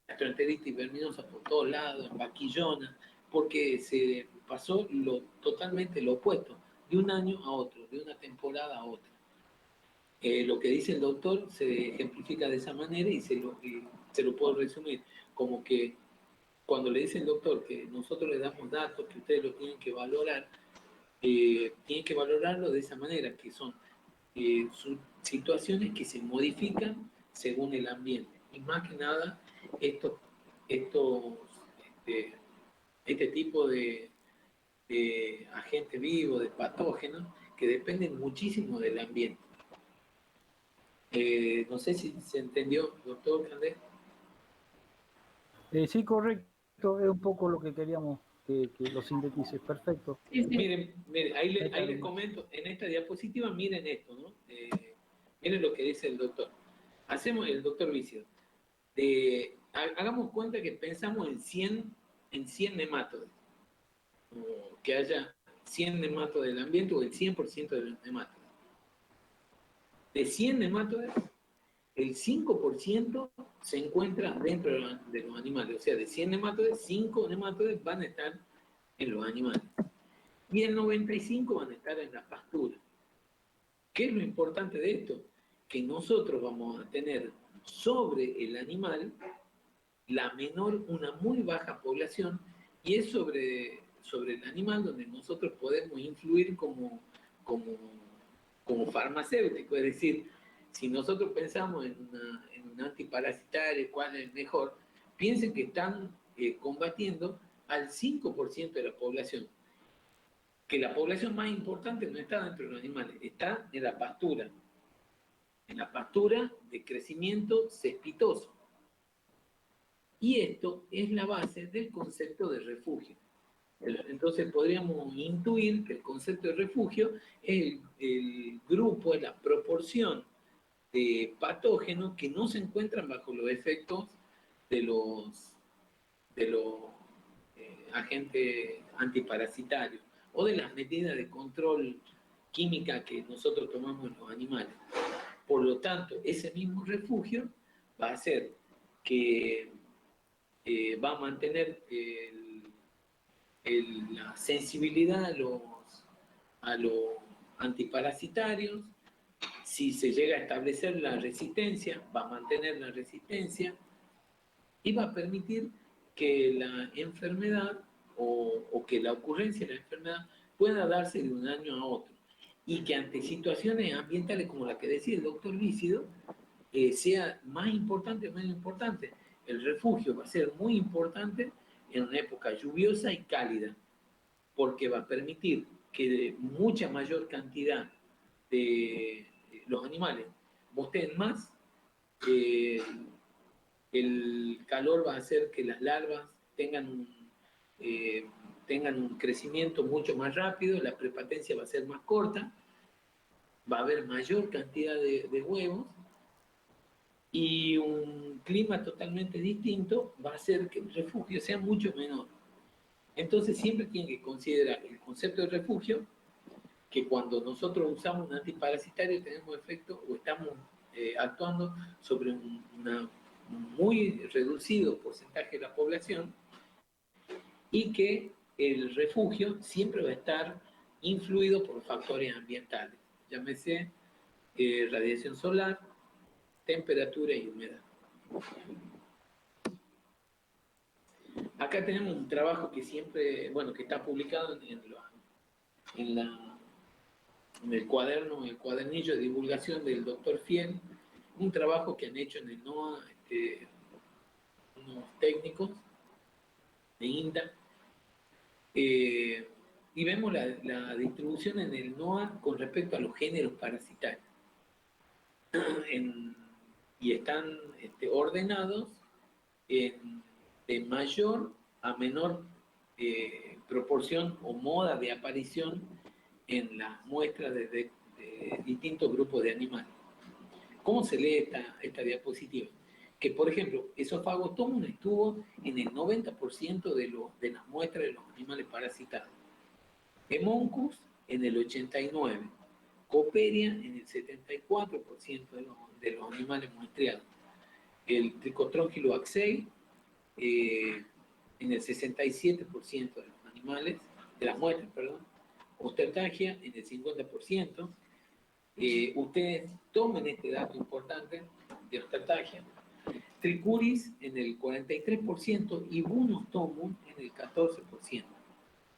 gastroenteritis verminosa por todos lados, vaquillona, porque se pasó totalmente lo opuesto, de un año a otro, de una temporada a otra. Lo que dice el doctor se ejemplifica de esa manera, y se lo puedo resumir como que cuando le dice el doctor que nosotros le damos datos que ustedes lo tienen que valorarlo de esa manera, que son situaciones que se modifican según el ambiente. Y más que nada, estos, estos, este, este tipo de agentes vivos, de patógenos, que dependen muchísimo del ambiente. No sé si se entendió, doctor Candé. Sí, correcto, es un poco lo que queríamos que lo sintetice. Perfecto. Sí, sí. Miren, ahí les comento, en esta diapositiva, miren esto, ¿no? Miren lo que dice el doctor. Hacemos el doctor Vicio. Hagamos cuenta que pensamos en 100 nemátodes, o que haya 100 nemátodes del ambiente, o el 100% de los nemátodes. De 100 nemátodes, el 5% se encuentra dentro de los animales. O sea, de 100 nematodes, 5 nematodes van a estar en los animales. Y el 95 van a estar en la pastura. ¿Qué es lo importante de esto? Que nosotros vamos a tener sobre el animal, la menor, una muy baja población, y es sobre el animal donde nosotros podemos influir como farmacéutico. Es decir, si nosotros pensamos en un antiparasitario, cuál es el mejor, piensen que están combatiendo al 5% de la población. Que la población más importante no está dentro de los animales, está en la pastura de crecimiento cespitoso. Y esto es la base del concepto de refugio. Entonces podríamos intuir que el concepto de refugio es el grupo, es la proporción de patógenos que no se encuentran bajo los efectos de los agentes antiparasitarios o de las medidas de control química que nosotros tomamos en los animales. Por lo tanto, ese mismo refugio va a hacer que va a mantener la sensibilidad a los antiparasitarios. Si se llega a establecer la resistencia, va a mantener la resistencia y va a permitir que la enfermedad o que la ocurrencia de la enfermedad pueda darse de un año a otro. Y que ante situaciones ambientales como la que decía el doctor Lícido, sea más importante o menos importante. El refugio va a ser muy importante en una época lluviosa y cálida, porque va a permitir que mucha mayor cantidad de los animales boten más, el calor va a hacer que las larvas tengan un crecimiento mucho más rápido, la prepatencia va a ser más corta, va a haber mayor cantidad de huevos, y un clima totalmente distinto va a hacer que el refugio sea mucho menor. Entonces siempre tienen que considerar el concepto de refugio, que cuando nosotros usamos un antiparasitario tenemos efecto o estamos actuando sobre un muy reducido porcentaje de la población, y que el refugio siempre va a estar influido por factores ambientales, llámese radiación solar, temperatura y humedad. Acá tenemos un trabajo que siempre, bueno, que está publicado en el cuaderno, en el cuadernillo de divulgación del doctor Fiel, un trabajo que han hecho en el NOA unos técnicos de INTA, y vemos la distribución en el NOA con respecto a los géneros parasitarios. Y están ordenados de mayor a menor proporción o moda de aparición en las muestras de distintos grupos de animales. ¿Cómo se lee esta diapositiva? Que, por ejemplo, Esophagostomus estuvo en el 90% de las muestras de los animales parasitados. Hemoncus en el 89%. Coperia en el 74% de los animales muestreados. El Trichotronchilo axei en el 67% de los animales, de las muestras, perdón. Ostertagia en el 50%. Ustedes tomen este dato importante de Ostertagia. Trichuris en el 43% y Bunostomum en el 14%.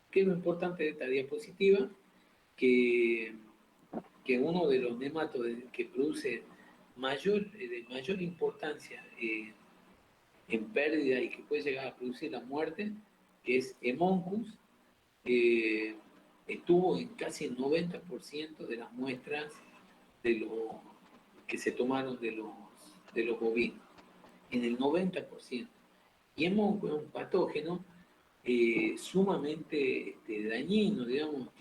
¿Qué es lo importante de esta diapositiva? Que uno de los nematodos que produce de mayor importancia en pérdida y que puede llegar a producir la muerte, que es Hemoncus, estuvo en casi el 90% de las muestras que se tomaron de los bovinos, en el 90%. Y Hemoncus es un patógeno sumamente dañino, digamos,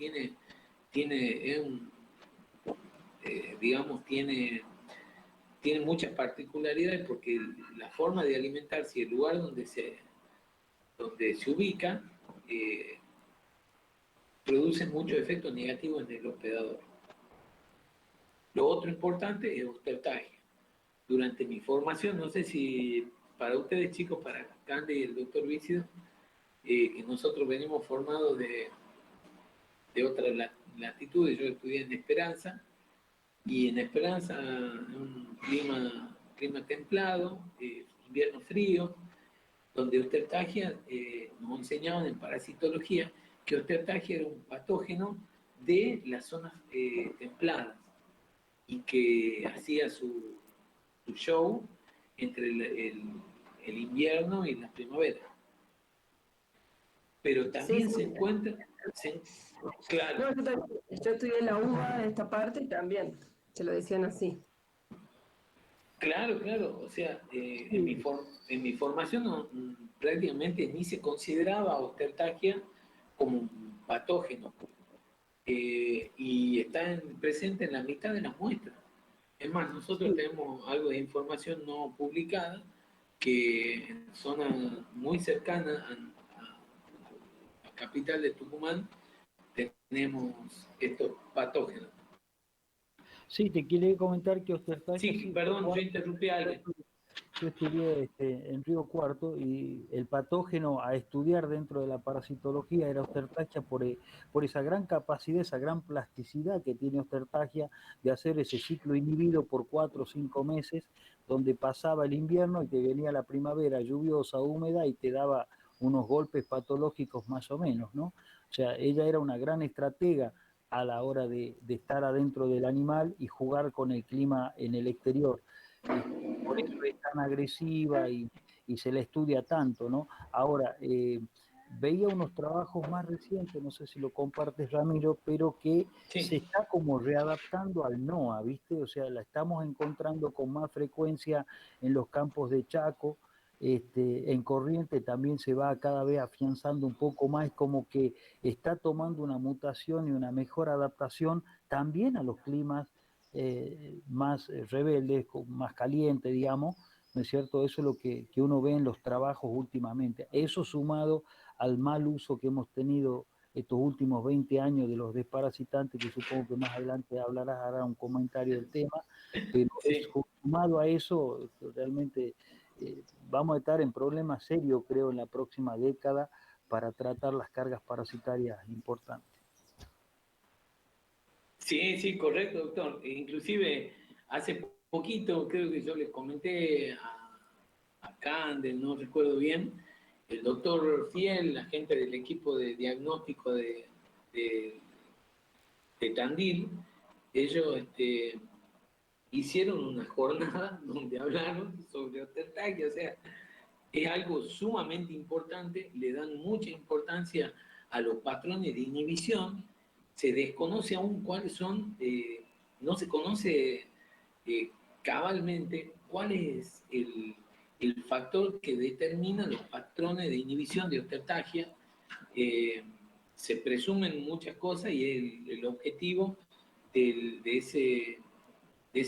tiene muchas particularidades, porque la forma de alimentarse y el lugar donde se ubica produce muchos efectos negativos en el hospedador. Lo otro importante es Ostertagia. Durante mi formación, no sé si para ustedes chicos, para Candy y el doctor Vícido, que nosotros venimos formados de otras latitudes. Yo estudié en Esperanza, y en Esperanza, en un clima clima templado, invierno frío, donde Ostertagia, nos enseñaban en parasitología que Ostertagia era un patógeno de las zonas templadas y que hacía su show entre el invierno y la primavera. Pero también Sí, se sí. encuentra, claro, No, yo estudié la UBA en esta parte y también se lo decían así. claro, o sea, en Sí, mi formación prácticamente ni se consideraba Ostertagia como un patógeno, y está presente en la mitad de las muestras. Es más, nosotros sí, tenemos algo de información no publicada que en zonas muy cercanas a la capital de Tucumán tenemos estos patógenos. sí, te quería comentar que Ostertagia, Sí, sí, perdón, yo interrumpí a alguien. yo estudié en Río Cuarto y el patógeno a estudiar dentro de la parasitología era Ostertagia por esa gran capacidad, esa gran plasticidad que tiene Ostertagia de hacer ese ciclo inhibido por 4 o 5 meses, donde pasaba el invierno y te venía la primavera lluviosa, húmeda y te daba unos golpes patológicos más o menos, ¿no? O sea, ella era una gran estratega a la hora de estar adentro del animal y jugar con el clima en el exterior. Por eso es tan agresiva y se la estudia tanto, ¿no? Ahora, veía unos trabajos más recientes, no sé si lo compartes, Ramiro, pero que se Sí, está como readaptando al NOA, ¿viste? O sea, la estamos encontrando con más frecuencia en los campos de Chaco, en Corriente también se va cada vez afianzando un poco más, es como que está tomando una mutación y una mejor adaptación también a los climas más rebeldes, más calientes, digamos, ¿no es cierto? Eso es lo que uno ve en los trabajos últimamente. Eso sumado al mal uso que hemos tenido estos últimos 20 años de los desparasitantes, que supongo que más adelante hablarás, hará un comentario del tema, pero es sí. sumado a eso, realmente vamos a estar en problemas serios, creo, en la próxima década para tratar las cargas parasitarias importantes. Sí, correcto, doctor. Inclusive, hace poquito, creo que yo les comenté a Candel, no recuerdo bien, el doctor Fiel, la gente del equipo de diagnóstico de, de Tandil, ellos hicieron una jornada donde hablaron sobre Ostertag, o sea, es algo sumamente importante, le dan mucha importancia a los patrones de inhibición, se desconoce aún cuáles son, no se conoce eh, cabalmente cuál es el factor que determina los patrones de inhibición de ostertagia. Eh, Se presumen muchas cosas y el objetivo de ese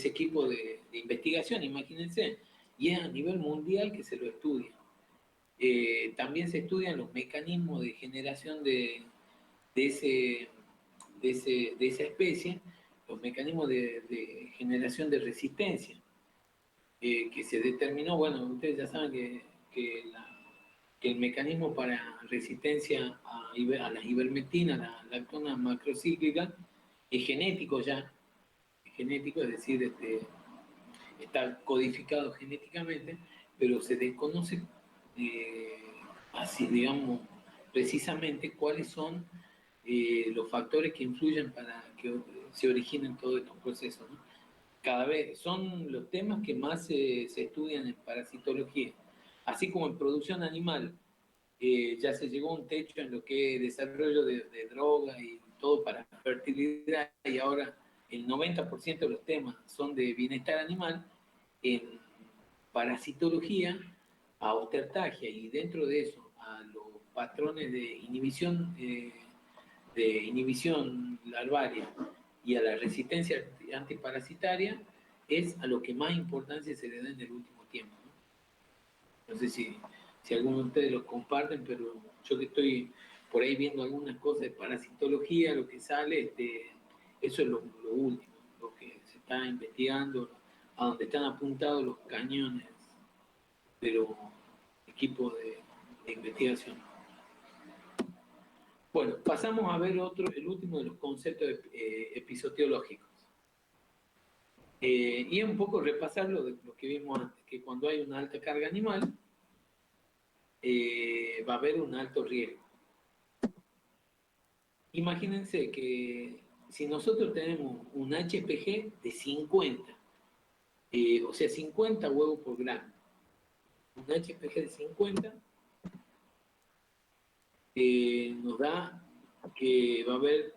equipo de investigación, imagínense, y es a nivel mundial que se lo estudia. También se estudian los mecanismos de generación de, ese, de esa especie, los mecanismos de generación de resistencia, que se determinó, bueno, ustedes ya saben que el mecanismo para resistencia a la ivermectina, la lactona macrocíclica, es genético ya, es genético, es decir, está codificado genéticamente, pero se desconoce, eh, así digamos, precisamente cuáles son los factores que influyen para que se originen todos estos procesos, ¿no? Cada vez son los temas que más se estudian en parasitología, así como en producción animal. Ya se llegó a un techo en lo que es desarrollo de drogas y todo para fertilidad, y ahora el 90% de los temas son de bienestar animal. En parasitología a ostertagia y dentro de eso a los patrones de inhibición larvaria y a la resistencia antiparasitaria es a lo que más importancia se le da en el último tiempo, ¿no? No sé si algunos de ustedes lo comparten, pero yo que estoy por ahí viendo algunas cosas de parasitología, lo que sale, eso es lo último, lo que se está investigando, a donde están apuntados los cañones de los equipos de investigación. Bueno, pasamos a ver el último de los conceptos episotiológicos. Y un poco repasar lo que vimos antes, que cuando hay una alta carga animal, va a haber un alto riesgo. Imagínense que si nosotros tenemos un HPG de 50, o sea, 50 huevos por gramo, un HPG de 50 nos da que va a haber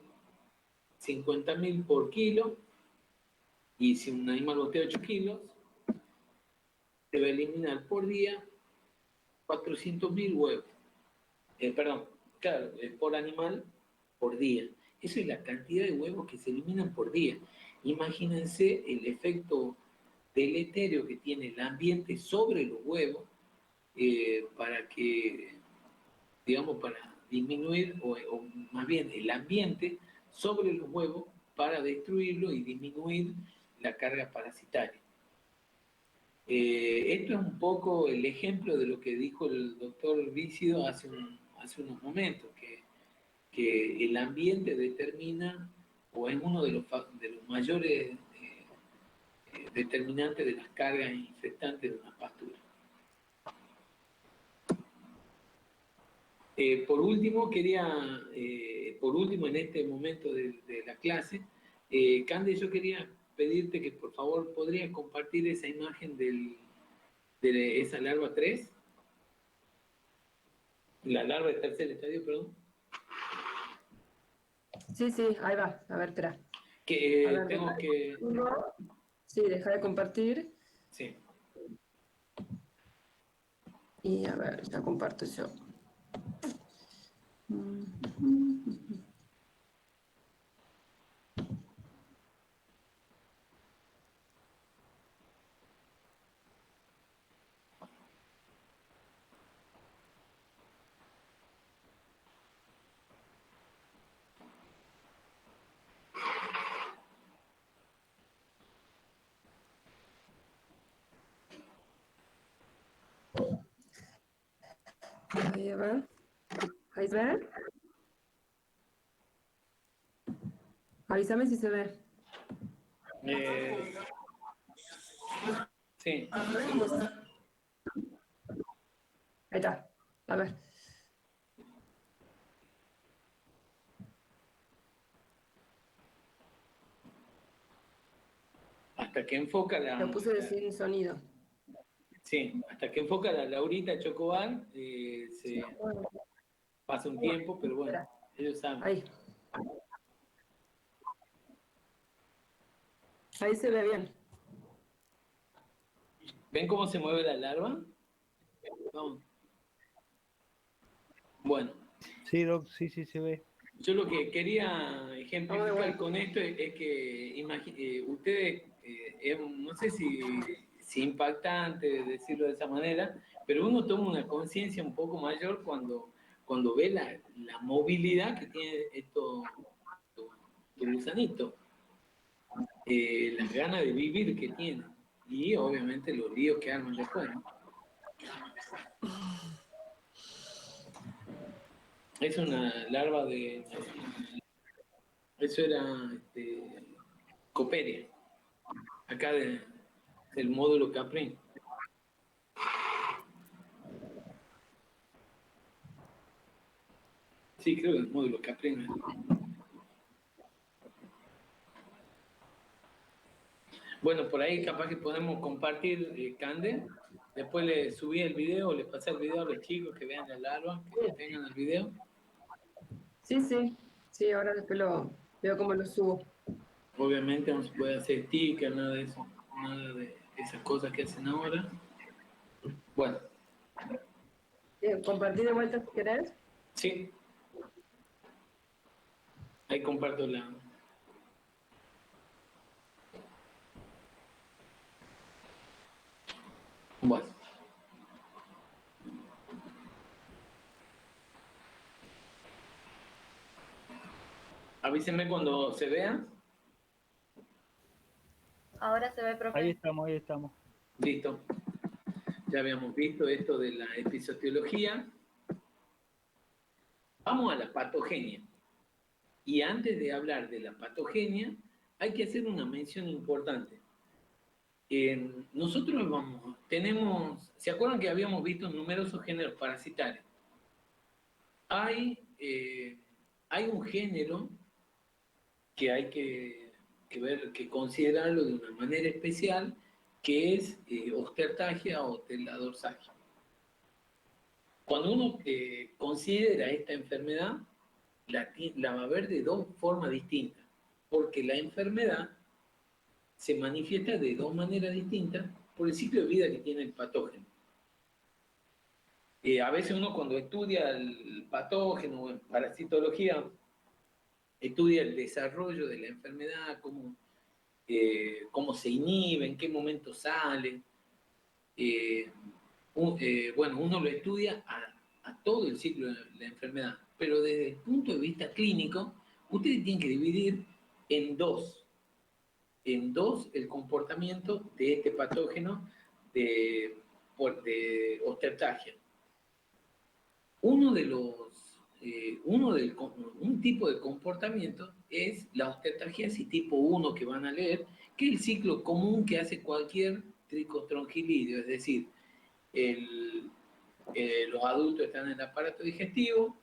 50.000 por kilo, y si un animal botea 8 kilos, se va a eliminar por día 400.000 huevos. Perdón, claro, por animal por día. Eso es la cantidad de huevos que se eliminan por día. Imagínense el efecto deleterio que tiene el ambiente sobre los huevos, para que, digamos, para disminuir, o más bien el ambiente sobre los huevos para destruirlo y disminuir la carga parasitaria. Esto es un poco el ejemplo de lo que dijo el doctor Vícido hace unos momentos, que el ambiente determina, o es uno de los mayores determinantes de las cargas infectantes de una pastura. Por último, en este momento de la clase, Cande, yo quería pedirte que por favor podrías compartir esa imagen de esa larva 3, la larva de tercer estadio, perdón. Sí, ahí va. A ver, espera. Que A ver, tengo que... Sí, deja de compartir. Sí. Y a ver, ya comparto yo. Ahí va. Ahí se ve. Avísame si se ve. Sí. Ahí está. A ver. Hasta que enfoca Lo puse sin sonido. Sí, hasta que enfoca la Laurita Chocobar, se pasa un tiempo, pero bueno, ellos saben. Ahí. Ahí se ve bien. ¿Ven cómo se mueve la larva? Vamos. Bueno. Sí, Doc, sí, se ve. Yo lo que quería ejemplificar con esto es que ustedes, no sé si impactante decirlo de esa manera, pero uno toma una conciencia un poco mayor cuando ve la movilidad que tiene estos gusanitos, las ganas de vivir que tienen, y obviamente los líos que arman después, ¿no? Es una larva de... Eso era Coperia, acá del módulo Caprin. Sí, creo que el módulo Caprin. Bueno, por ahí capaz que podemos compartir, Cande. Después le subí el video, les pasé el video a los chicos que vean la larva, que tengan el video. Sí, ahora después lo veo cómo lo subo. Obviamente no se puede hacer ticker, nada de eso, nada de esas cosas que hacen ahora. Bueno. ¿Compartí de vuelta si querés? Sí. Ahí comparto la... Bueno. Avísenme cuando se vea. Ahora se ve, profe. Ahí estamos. Listo. Ya habíamos visto esto de la episodiología. Vamos a la patogenia. Y antes de hablar de la patogenia, hay que hacer una mención importante. Nosotros ¿se acuerdan que habíamos visto numerosos géneros parasitarios? Hay un género que hay que ver, que considerarlo de una manera especial, que es Ostertagia o teladorsagia. Cuando uno considera esta enfermedad, la va a ver de dos formas distintas, porque la enfermedad se manifiesta de dos maneras distintas por el ciclo de vida que tiene el patógeno. A veces uno cuando estudia el patógeno en parasitología, estudia el desarrollo de la enfermedad, cómo se inhibe, en qué momento sale. Bueno, uno lo estudia a todo el ciclo de la enfermedad, pero desde el punto de vista clínico, ustedes tienen que dividir en dos el comportamiento de este patógeno de Ostertagia. Un tipo de comportamiento es la ostertagiasis tipo 1 que van a leer, que es el ciclo común que hace cualquier tricostrongilidio, es decir, los adultos están en el aparato digestivo,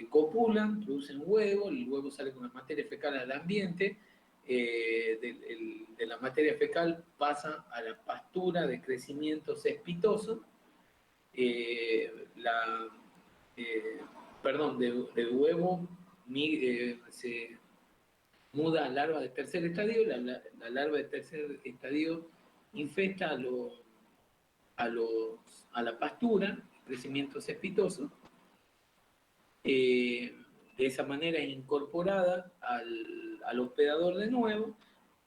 copulan, producen huevo, el huevo sale con la materia fecal al ambiente, de la materia fecal pasa a la pastura de crecimiento cespitoso, del huevo se muda a larva de tercer estadio, la larva de tercer estadio infesta a la pastura, crecimiento cespitoso, de esa manera es incorporada al hospedador de nuevo,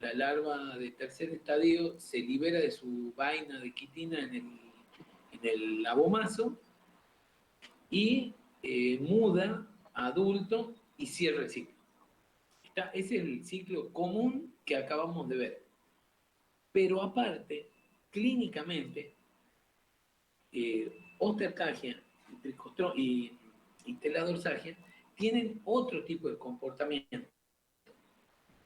la larva de tercer estadio se libera de su vaina de quitina en el abomaso y muda a adulto y cierra el ciclo. Ese es el ciclo común que acabamos de ver. Pero aparte, clínicamente, Ostertagia y teladorsagia tienen otro tipo de comportamiento.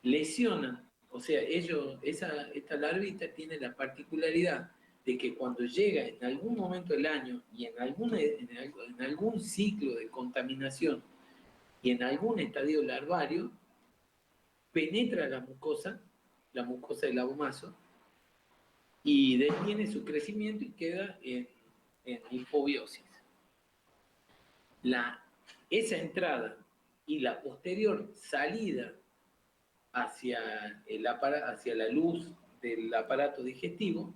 Lesionan, o sea, esta larvita tiene la particularidad de que cuando llega en algún momento del año y en algún ciclo de contaminación y en algún estadio larvario, penetra la mucosa del abomaso, y detiene su crecimiento y queda en hipobiosis. Esa entrada y la posterior salida hacia la luz del aparato digestivo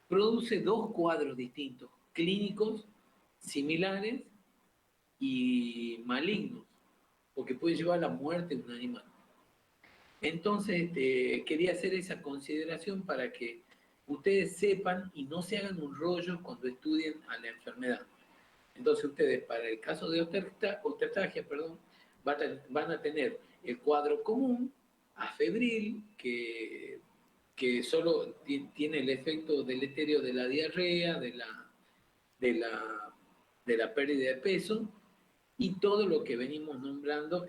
produce dos cuadros distintos, clínicos, similares y malignos, porque puede llevar a la muerte de un animal. Entonces, quería hacer esa consideración para que ustedes sepan y no se hagan un rollo cuando estudien a la enfermedad. Entonces, ustedes, para el caso de ostertagia, van a tener el cuadro común, afebril, que solo tiene el efecto deleterio de la diarrea, de la pérdida de peso, y todo lo que venimos nombrando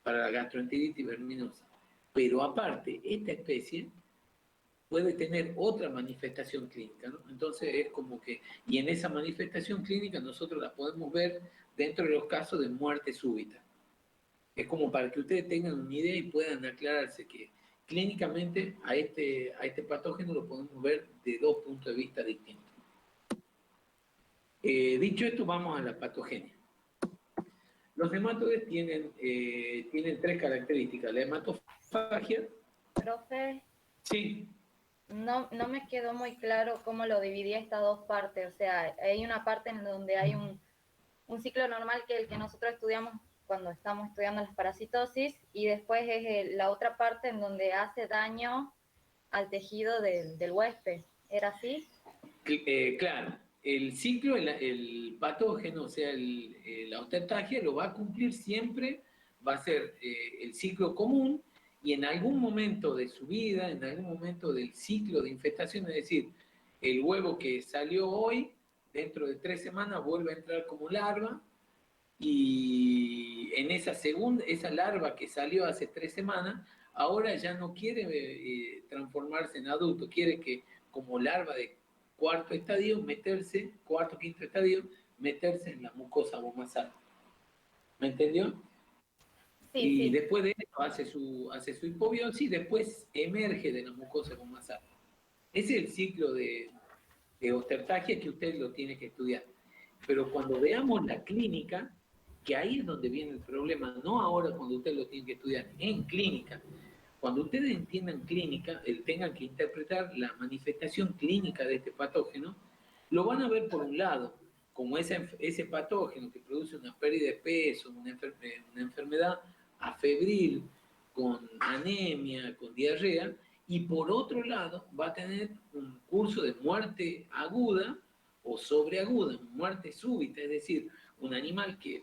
para la gastroenteritis verminosa. Pero aparte, esta especie puede tener otra manifestación clínica, ¿no? Entonces es como que, y en esa manifestación clínica nosotros la podemos ver dentro de los casos de muerte súbita. Es como para que ustedes tengan una idea y puedan aclararse que clínicamente a este patógeno lo podemos ver de dos puntos de vista distintos. Dicho esto, vamos a la patogenia. Los hematoides tienen tres características. La hematofagia. Profe, Sí. no me quedó muy claro cómo lo dividía estas dos partes. O sea, hay una parte en donde hay un ciclo normal que es el que nosotros estudiamos cuando estamos estudiando las parasitosis, y después es la otra parte en donde hace daño al tejido del huésped. ¿Era así? Claro. El ciclo, el patógeno, o sea, la ostertagia, lo va a cumplir siempre, va a ser el ciclo común, y en algún momento de su vida, en algún momento del ciclo de infestación, es decir, el huevo que salió hoy, dentro de 3 semanas vuelve a entrar como larva, y en esa larva que salió hace 3 semanas, ahora ya no quiere transformarse en adulto, quiere que como larva de cuarto, quinto estadio, meterse en la mucosa abomasal. ¿Me entendió? Sí, Y sí. después de eso hace su hipobiosis, después emerge de la mucosa abomasal. Ese es el ciclo de ostertagia que usted lo tiene que estudiar. Pero cuando veamos la clínica, que ahí es donde viene el problema, no ahora cuando usted lo tiene que estudiar, en clínica. Cuando ustedes entiendan clínica, tengan que interpretar la manifestación clínica de este patógeno, lo van a ver por un lado, como ese patógeno que produce una pérdida de peso, una enfermedad afebril, con anemia, con diarrea, y por otro lado va a tener un curso de muerte aguda o sobreaguda, muerte súbita, es decir, un animal que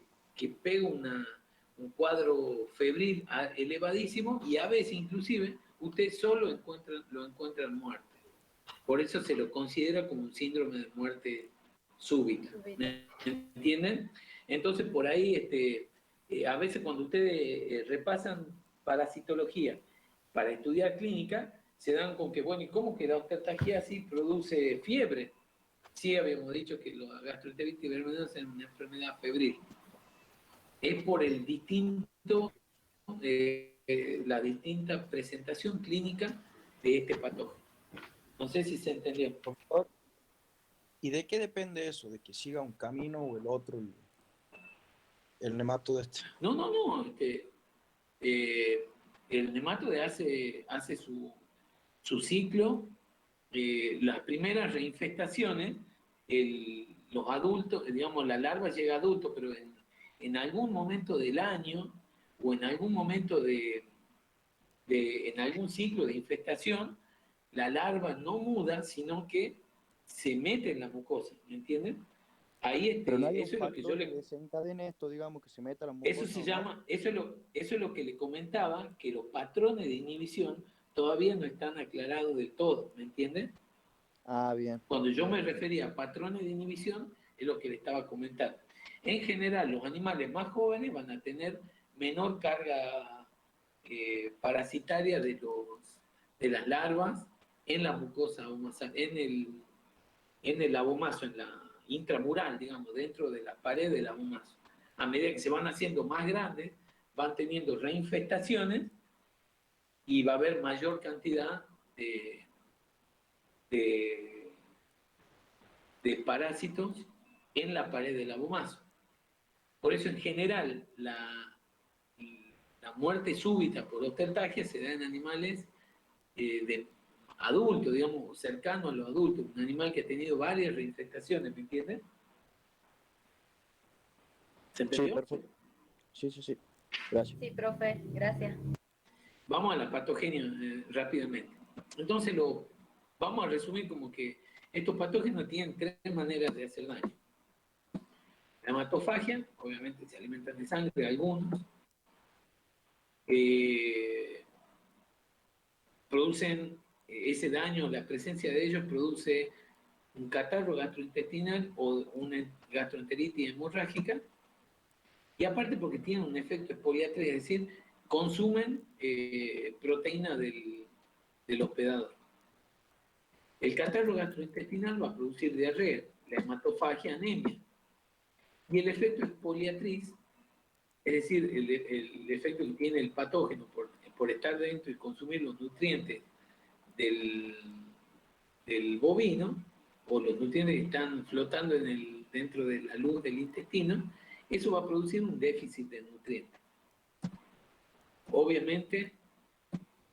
pega un cuadro febril elevadísimo y a veces inclusive usted solo lo encuentra muerto. Por eso se lo considera como un síndrome de muerte súbita. ¿Me entienden? Entonces, por ahí, a veces cuando ustedes repasan parasitología para estudiar clínica, se dan con que, bueno, ¿y cómo que la osteoartritis produce fiebre? Sí, habíamos dicho que la gastroenteritis verminosa es una enfermedad febril. Es por la distinta presentación clínica de este patógeno. No sé si se entendió. Doctor, ¿y de qué depende eso? ¿De que siga un camino o el otro, el nemato de este? No. El nematodo hace su ciclo. Las primeras reinfestaciones, los adultos, digamos, la larva llega a adulto, pero en algún momento del año o en algún momento en algún ciclo de infestación, la larva no muda, sino que se mete en la mucosa, ¿me entienden? Ahí Pero no hay un eso es lo que yo factor que le... desencadene esto, digamos, que se meta a la Eso mucosa se o no. llama, eso es lo que le comentaba, que los patrones de inhibición todavía no están aclarados del todo, ¿me entienden? Ah, bien. Cuando yo me refería a patrones de inhibición, es lo que le estaba comentando. En general, los animales más jóvenes van a tener menor carga parasitaria de las larvas en la mucosa abomasal, en el abomaso, en la intramural, digamos, dentro de la pared del abomaso. A medida que se van haciendo más grandes, van teniendo reinfestaciones y va a haber mayor cantidad de, de parásitos en la pared del abomaso. Por eso, en general, la muerte súbita por osteoartritis se da en animales de adultos, digamos, cercanos a los adultos, un animal que ha tenido varias reinfestaciones, ¿me entienden? ¿Se Sí, entendió? perfecto. Sí. Gracias. Sí, profe, gracias. Vamos a la patogenia rápidamente. Entonces, vamos a resumir como que estos patógenos tienen tres maneras de hacer daño. La hematofagia, obviamente se alimentan de sangre, algunos. Producen ese daño, la presencia de ellos produce un catarro gastrointestinal o una gastroenteritis hemorrágica. Y aparte porque tienen un efecto exfoliante, es decir, consumen proteína del hospedador. El catarro gastrointestinal va a producir diarrea, la hematofagia, anemia. Y el efecto exfoliatriz, es decir, el efecto que tiene el patógeno por estar dentro y consumir los nutrientes del bovino, o los nutrientes que están flotando dentro de la luz del intestino, eso va a producir un déficit de nutrientes. Obviamente,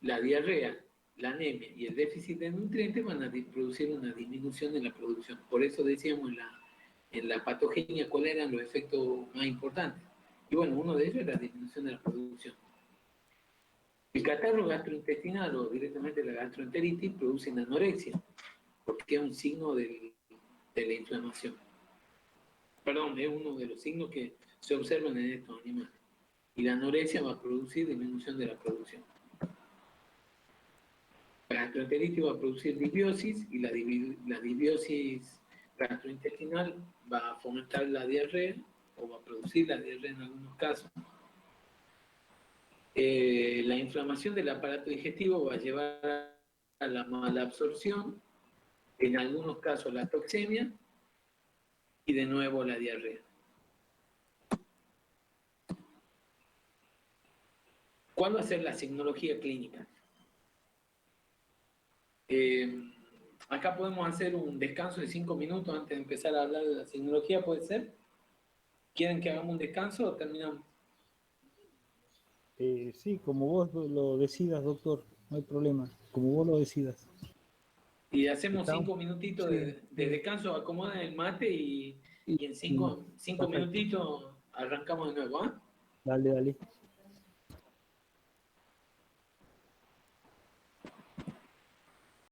la diarrea, la anemia y el déficit de nutrientes van a producir una disminución en la producción. Por eso decíamos en la patogenia cuáles eran los efectos más importantes. Y bueno, uno de ellos es la disminución de la producción. El catarro gastrointestinal o directamente la gastroenteritis produce anorexia, porque es un signo de la inflamación. Perdón, es uno de los signos que se observan en estos animales. Y la anorexia va a producir disminución de la producción. La gastroenteritis va a producir disbiosis y la disbiosis gastrointestinal va a fomentar la diarrea o va a producir la diarrea en algunos casos. La inflamación del aparato digestivo va a llevar a la mala absorción, en algunos casos la toxemia y de nuevo la diarrea. ¿Cuál va a ser la signología clínica? Acá podemos hacer un descanso de 5 minutos antes de empezar a hablar de la signología, ¿puede ser? ¿Quieren que hagamos un descanso o terminamos? Sí, como vos lo decidas, doctor, no hay problema, como vos lo decidas. Y hacemos Está 5 minutitos de descanso, acomodan el mate y en 5 perfecto. minutitos arrancamos de nuevo, ¿ah? Dale, dale.